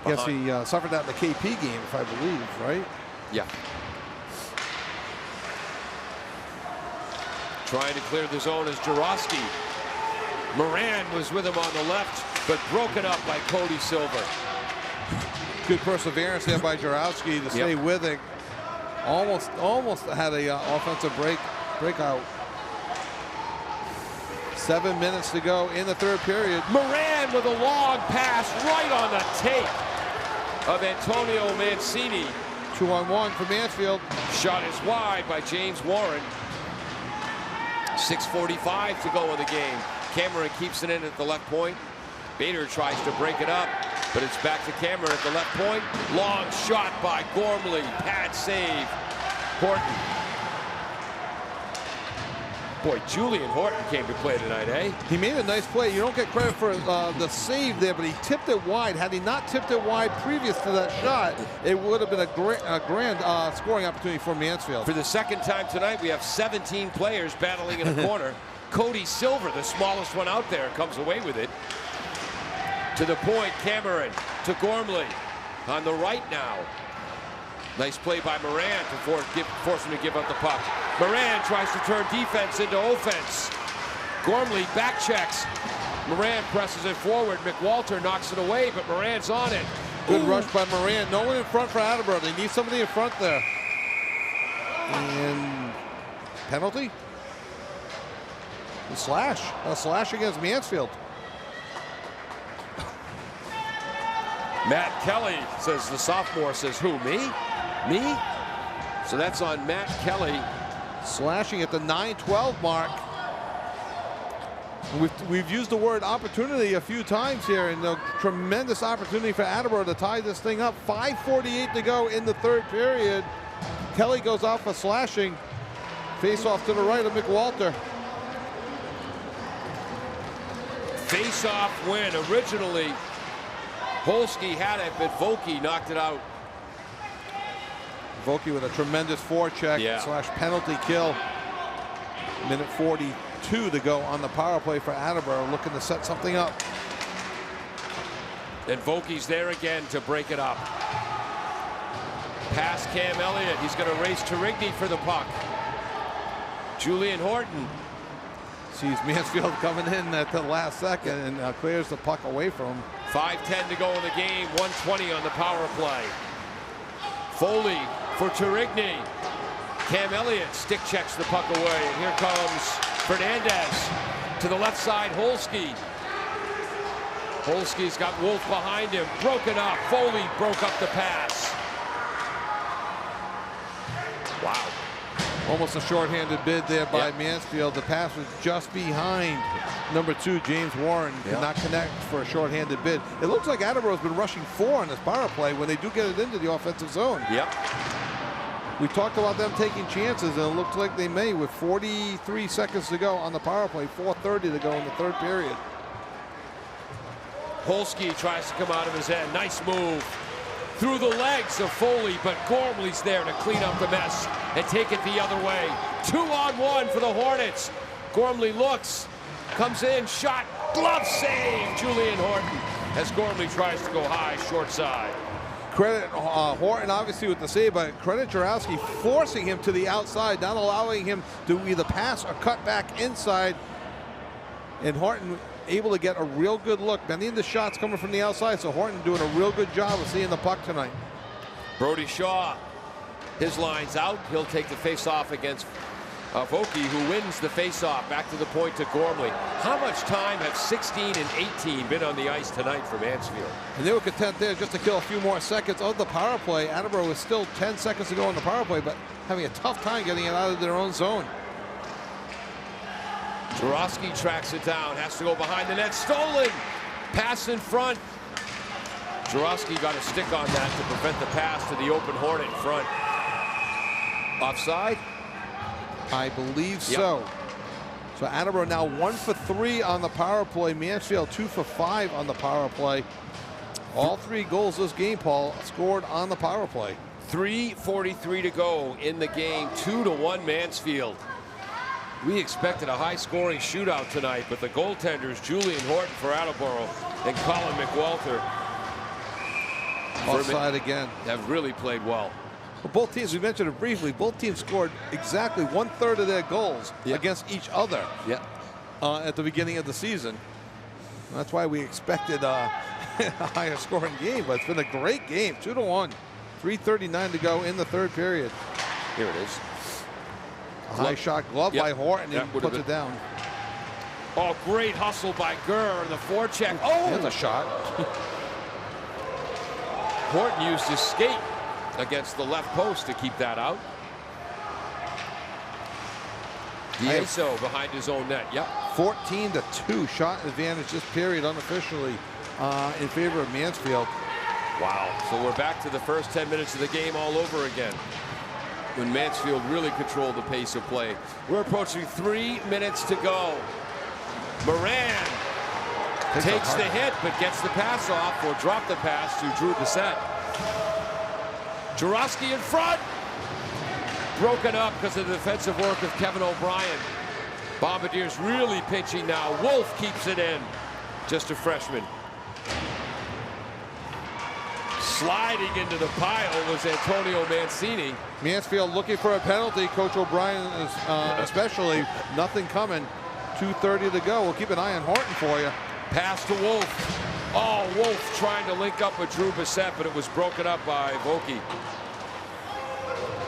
B: Yes, he suffered that in the KP game, if I believe, right?
A: Yeah. Trying to clear the zone is Jarosky. Moran was with him on the left, but broken up by Cody Silver.
B: Good perseverance there by Jarowski to stay with it. Almost had a offensive breakout. 7 minutes to go in the third period.
A: Moran with a long pass right on the tape of Antonio Mancini.
B: 2-on-1 for Mansfield.
A: Shot is wide by James Warren. 6:45 to go in the game. Cameron keeps it in at the left point. Bader tries to break it up, but it's back to Cameron at the left point. Long shot by Gormley. Pad save. Horton. Boy, Julian Horton came to play tonight, eh?
B: He made a nice play. You don't get credit for the save there, but he tipped it wide. Had he not tipped it wide previous to that shot, it would have been a grand scoring opportunity for Mansfield.
A: For the second time tonight, we have 17 players battling in a corner. Cody Silver, the smallest one out there, comes away with it. To the point, Cameron to Gormley on the right now. Nice play by Moran to force him to give up the puck. Moran tries to turn defense into offense. Gormley back checks. Moran presses it forward. McWalter knocks it away, but Moran's on it.
B: Good rush by Moran. No one in front for Attleboro. They need somebody in front there. And penalty? A slash against Mansfield.
A: Matt Kelly says, the sophomore says, who, me? Me? So that's on Matt Kelly.
B: Slashing at the 9:12 mark. We've used the word opportunity a few times here, and a tremendous opportunity for Attleboro to tie this thing up. 5:48 to go in the third period. Kelly goes out for slashing. Face off to the right of McWalter.
A: Face-off win. Originally, Holski had it, but Volke knocked it out.
B: Volke with a tremendous forecheck slash penalty kill. Minute 42 to go on the power play for Attleboro, looking to set something up.
A: And Volke's there again to break it up. Pass Cam Elliott. He's going to race to Rigney for the puck. Julian Horton
B: sees Mansfield coming in at the last second and clears the puck away from him.
A: 5:10 to go in the game. 1:20 on the power play. Foley for Turigny. Cam Elliott stick checks the puck away. And here comes Fernandez to the left side. Holski. Holski's got Wolf behind him. Broken up. Foley broke up the pass. Wow.
B: Almost a shorthanded bid there by Mansfield. The pass was just behind number 2, James Warren. Could not connect for a shorthanded bid. It looks like Attleboro's been rushing 4 on this power play when they do get it into the offensive zone.
A: Yep.
B: We talked about them taking chances, and it looks like they may with 43 seconds to go on the power play. 4:30 to go in the third period.
A: Holski tries to come out of his end. Nice move. Through the legs of Foley, but Gormley's there to clean up the mess and take it the other way. 2-on-1 for the Hornets. Gormley looks, comes in, shot, glove save, Julian Horton, as Gormley tries to go high, short side.
B: Credit Horton obviously with the save, but credit Jarowski forcing him to the outside, not allowing him to either pass or cut back inside. And Horton able to get a real good look. Many of the shots coming from the outside, so Horton doing a real good job of seeing the puck tonight.
A: Brody Shaw, his line's out. He'll take the face-off against Voki, who wins the faceoff, back to the point to Gormley. How much time have 16 and 18 been on the ice tonight for Mansfield?
B: And they were content there just to kill a few more seconds of the power play. Attleboro was still 10 seconds to go on the power play, but having a tough time getting it out of their own zone.
A: Jurowski tracks it down, has to go behind the net. Stolen! Pass in front. Jurowski got a stick on that to prevent the pass to the open Hornet in front. Offside?
B: I believe so. So Attleboro now 1 for 3 on the power play. Mansfield 2 for 5 on the power play. All 3 goals this game, Paul, scored on the power play.
A: 3:43 to go in the game. 2-1 Mansfield. We expected a high-scoring shootout tonight, but the goaltenders, Julian Horton for Attleboro and Colin McWalter,
B: Offside again.
A: have really played well.
B: Well, both teams, we mentioned it briefly, both teams scored exactly 1/3 of their goals against each other at the beginning of the season. And that's why we expected a higher scoring game, but it's been a great game. 2-1. 3:39 to go in the third period.
A: Here it is.
B: A high shot glove by Horton, and he puts it down.
A: Oh, great hustle by Gurr, the forecheck. Oh!
B: There's a shot.
A: Horton used his skate against the left post to keep that out. Dieso behind his own net.
B: 14-2 shot advantage this period unofficially in favor of Mansfield.
A: Wow. So we're back to the first 10 minutes of the game all over again, when Mansfield really controlled the pace of play. We're approaching 3 minutes to go. Moran takes the hit, but gets the pass off, or dropped the pass to Drew Bissett. Jurowski in front. Broken up because of the defensive work of Kevin O'Brien. Bombardiers really pinching now. Wolf keeps it in. Just a freshman. Sliding into the pile was Antonio Mancini.
B: Mansfield looking for a penalty. Coach O'Brien is especially. Nothing coming. 2:30 to go. We'll keep an eye on Horton for you.
A: Pass to Wolf. Oh, Wolf trying to link up with Drew Bissett, but it was broken up by Voki.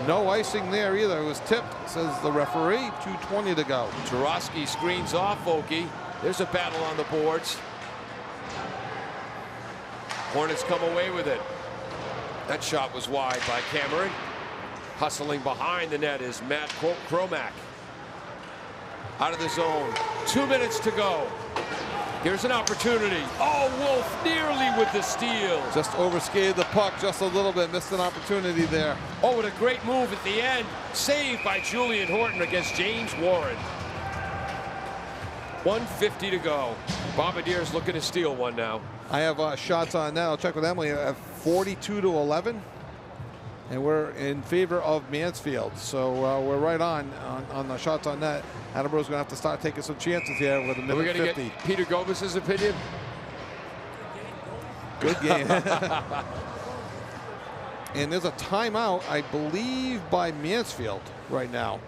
B: No icing there either. It was tipped, says the referee. 2:20 to go.
A: Jurowski screens off Voki. There's a battle on the boards. Hornets come away with it. That shot was wide by Cameron. Hustling behind the net is Matt Kromak. Out of the zone. 2 minutes to go. Here's an opportunity. Oh, Wolf nearly with the steal.
B: Just overskated the puck just a little bit. Missed an opportunity there.
A: Oh, and a great move at the end. Saved by Julian Horton against James Warren. 1:50 to go. Bombardiers looking to steal one now.
B: I have shots on now. I'll check with Emily. I have 42-11. And we're in favor of Mansfield. So we're right on the shots on net. Attleboro's going to have to start taking some chances here with a minute 50.
A: We're going to get Peter Gomez's opinion.
B: Good game. And there's a timeout, I believe, by Mansfield right now,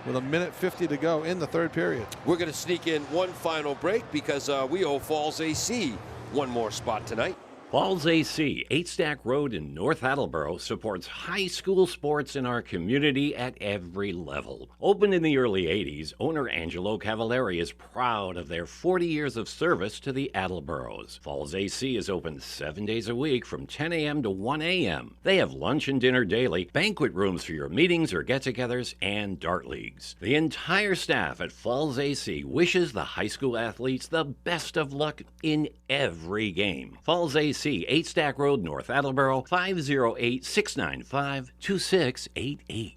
B: with a minute 50 to go in the third period.
A: We're going to sneak in one final break because we owe Falls AC one more spot tonight.
C: Falls AC, 8 Stack Road in North Attleboro, supports high school sports in our community at every level. Opened in the early 80s, owner Angelo Cavallari is proud of their 40 years of service to the Attleboros. Falls AC is open 7 days a week from 10 a.m. to 1 a.m. They have lunch and dinner daily, banquet rooms for your meetings or get-togethers, and dart leagues. The entire staff at Falls AC wishes the high school athletes the best of luck in every game. Falls AC, 8 Stack Road, North Attleboro, 508-695-2688.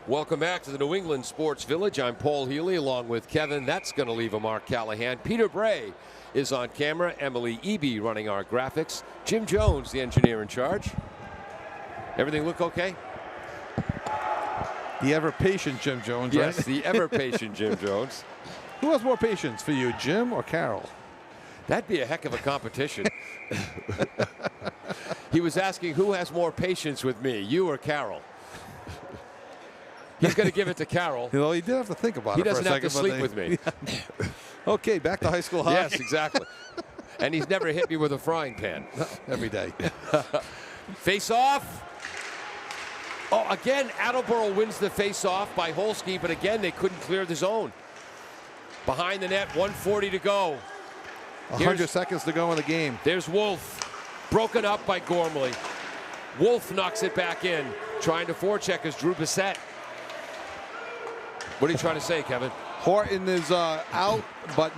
A: Welcome back to the New England Sports Village. I'm Paul Healy along with Kevin. That's going to leave a Mark Callahan. Peter Bray is on camera. Emily Eby running our graphics. Jim Jones, the engineer in charge. Everything look okay?
B: The ever-patient Jim Jones, right?
A: Yes, the ever-patient Jim Jones.
B: Who has more patience for you, Jim or Carol?
A: That'd be a heck of a competition. He was asking who has more patience with me, you or Carol? He's going to give it to Carol.
B: You know, he did have to think about
A: it.
B: He
A: doesn't have to sleep with me.
B: Okay, back to high school hockey.
A: Yes, exactly. And he's never hit me with a frying pan.
B: Every day.
A: Face off. Oh, again, Attleboro wins the face-off by Holski, but again, they couldn't clear the zone. Behind the net, 1:40 to go.
B: 100 seconds to go in the game.
A: There's Wolf, broken up by Gormley. Wolf knocks it back in. Trying to forecheck is Drew Bissett. What are you trying to say, Kevin?
B: Horton is out, but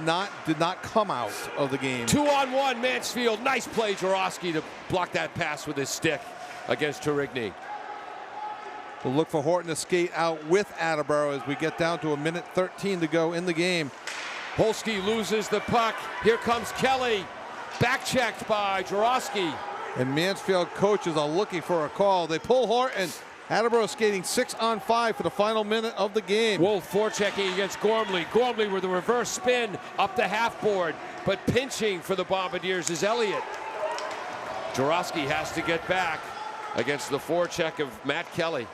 B: did not come out of the game.
A: 2-on-1, Mansfield. Nice play, Jarosky, to block that pass with his stick against Turigny.
B: We'll look for Horton to skate out with Attleboro as we get down to 1:13 to go in the game.
A: Holski loses the puck. Here comes Kelly. Back checked by Jarosky.
B: And Mansfield coaches are looking for a call. They pull Horton. Attleboro skating 6-on-5 for the final minute of the game.
A: Wolf forechecking against Gormley. Gormley with a reverse spin up the half board, but pinching for the Bombardiers is Elliott. Jarosky has to get back against the forecheck of Matt Kelly.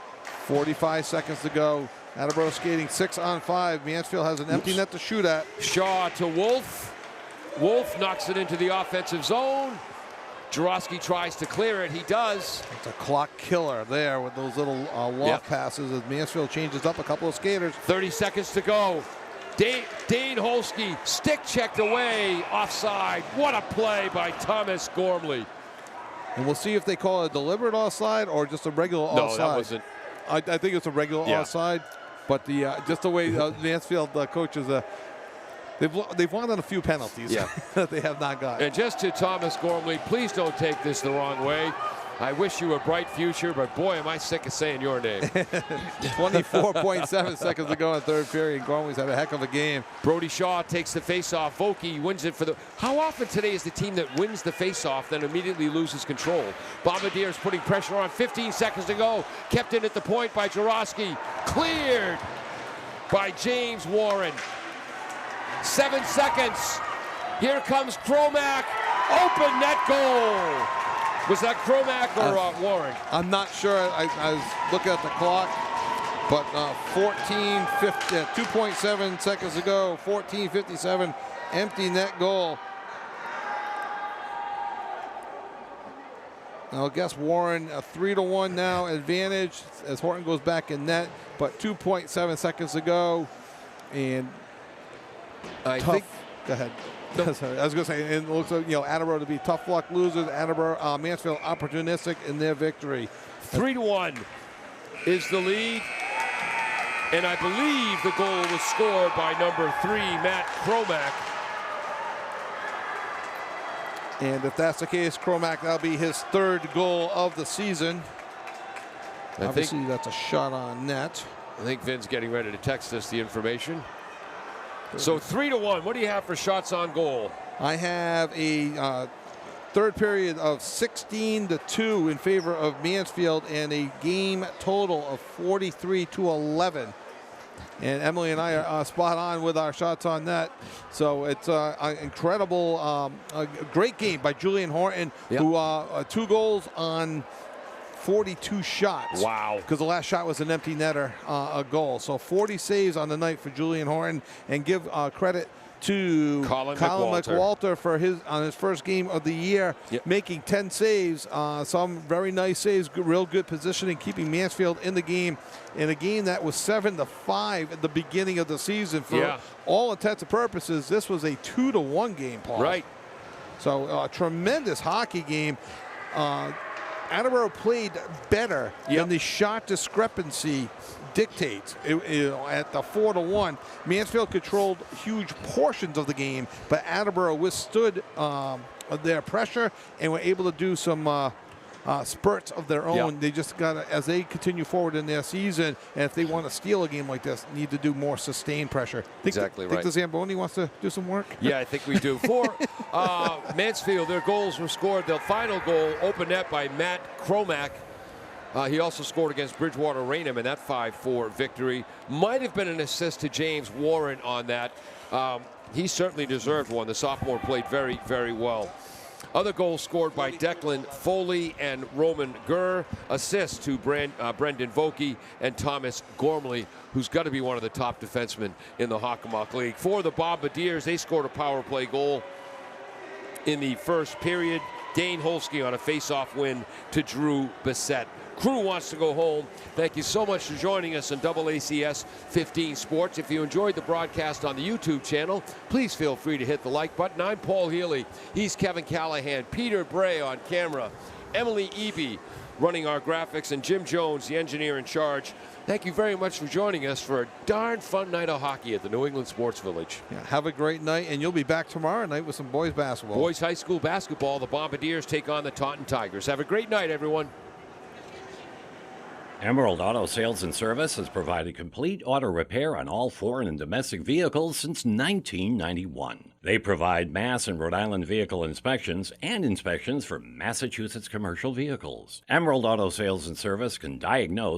B: 45 seconds to go. Attleboro skating 6-on-5. Mansfield has an empty net to shoot at.
A: Shaw to Wolf. Wolf knocks it into the offensive zone. Jarosky tries to clear it. He does.
B: It's a clock killer there with those little loft passes as Mansfield changes up a couple of skaters.
A: 30 seconds to go. Dane Holski stick checked away offside. What a play by Thomas Gormley.
B: And we'll see if they call it a deliberate offside or just a regular offside.
A: No, that wasn't.
B: I think it's a regular offside, but just the way Mansfield coaches, they've won on a few penalties that they have not got.
A: And just to Thomas Gormley, please don't take this the wrong way. I wish you a bright future, but boy, am I sick of saying your name.
B: 24.7 seconds to go in the third period. Gormley's had a heck of a game.
A: Brody Shaw takes the faceoff. Vokey wins it for the... How often today is the team that wins the faceoff then immediately loses control? Bombardiers putting pressure on. 15 seconds to go. Kept in at the point by Jarosky. Cleared by James Warren. 7 seconds. Here comes Cromack. Open net goal. Was that Cromack or Warren?
B: I'm not sure. I was looking at the clock, but 2.7 seconds to go. 14:57, empty net goal. Now, I guess Warren a 3-1 now advantage as Horton goes back in net, but 2.7 seconds to go, and
A: I think.
B: Go ahead. No. Sorry, I was going to say, it looks like, Attleboro to be tough luck losers. Attleboro, Mansfield opportunistic in their victory.
A: 3-1 is the lead. And I believe the goal was scored by number 3, Matt Cromack.
B: And if that's the case, Cromack, that'll be his third goal of the season. Obviously, that's a shot on net.
A: I think Vin's getting ready to text us the information. So 3-1. What do you have for shots on goal?
B: I have a third period of 16-2 in favor of Mansfield and a game total of 43-11. And Emily and I are spot on with our shots on net. So it's an incredible, a great game by Julian Horton, who 2 goals on 42 shots.
A: Wow.
B: Because the last shot was an empty netter, a goal. So 40 saves on the night for Julian Horton, and give credit to
A: Colin
B: McWalter for his first game of the year, making 10 saves. Some very nice saves, real good positioning, keeping Mansfield in the game in a game that was 7-5 at the beginning of the season. For all intents and purposes, this was a 2-1 game, Paul.
A: Right.
B: So a tremendous hockey game. Attleboro played better than the shot discrepancy dictates. At the 4-1, Mansfield controlled huge portions of the game, but Attleboro withstood their pressure and were able to do some spurts of their own. They just got to, as they continue forward in their season, and if they want to steal a game like this, need to do more sustained pressure. Think the Zamboni wants to do some work?
A: Yeah, I think we do. For Mansfield, their goals were scored. The final goal, open net by Matt Cromack. He also scored against Bridgewater Raynham in that 5-4 victory. Might have been an assist to James Warren on that. He certainly deserved one. The sophomore played very, very well. Other goals scored by Declan Foley and Roman Gurr. Assists to Brendan Vokey and Thomas Gormley, who's got to be one of the top defensemen in the Hockomock League. For the Bombardiers, they scored a power play goal in the first period. Dane Holski on a face-off win to Drew Bissett. Crew wants to go home. Thank you so much for joining us on AACS 15 Sports. If you enjoyed the broadcast on the YouTube channel, please feel free to hit the like button. I'm Paul Healy. He's Kevin Callahan. Peter Bray on camera. Emily Eby running our graphics, and Jim Jones, the engineer in charge. Thank you very much for joining us for a darn fun night of hockey at the New England Sports Village.
B: Yeah, have a great night, and you'll be back tomorrow night with some boys basketball.
A: Boys high school basketball, the Bombardiers take on the Taunton Tigers. Have a great night, everyone.
C: Emerald Auto Sales and Service has provided complete auto repair on all foreign and domestic vehicles since 1991. They provide Mass and Rhode Island vehicle inspections and inspections for Massachusetts commercial vehicles. Emerald Auto Sales and Service can diagnose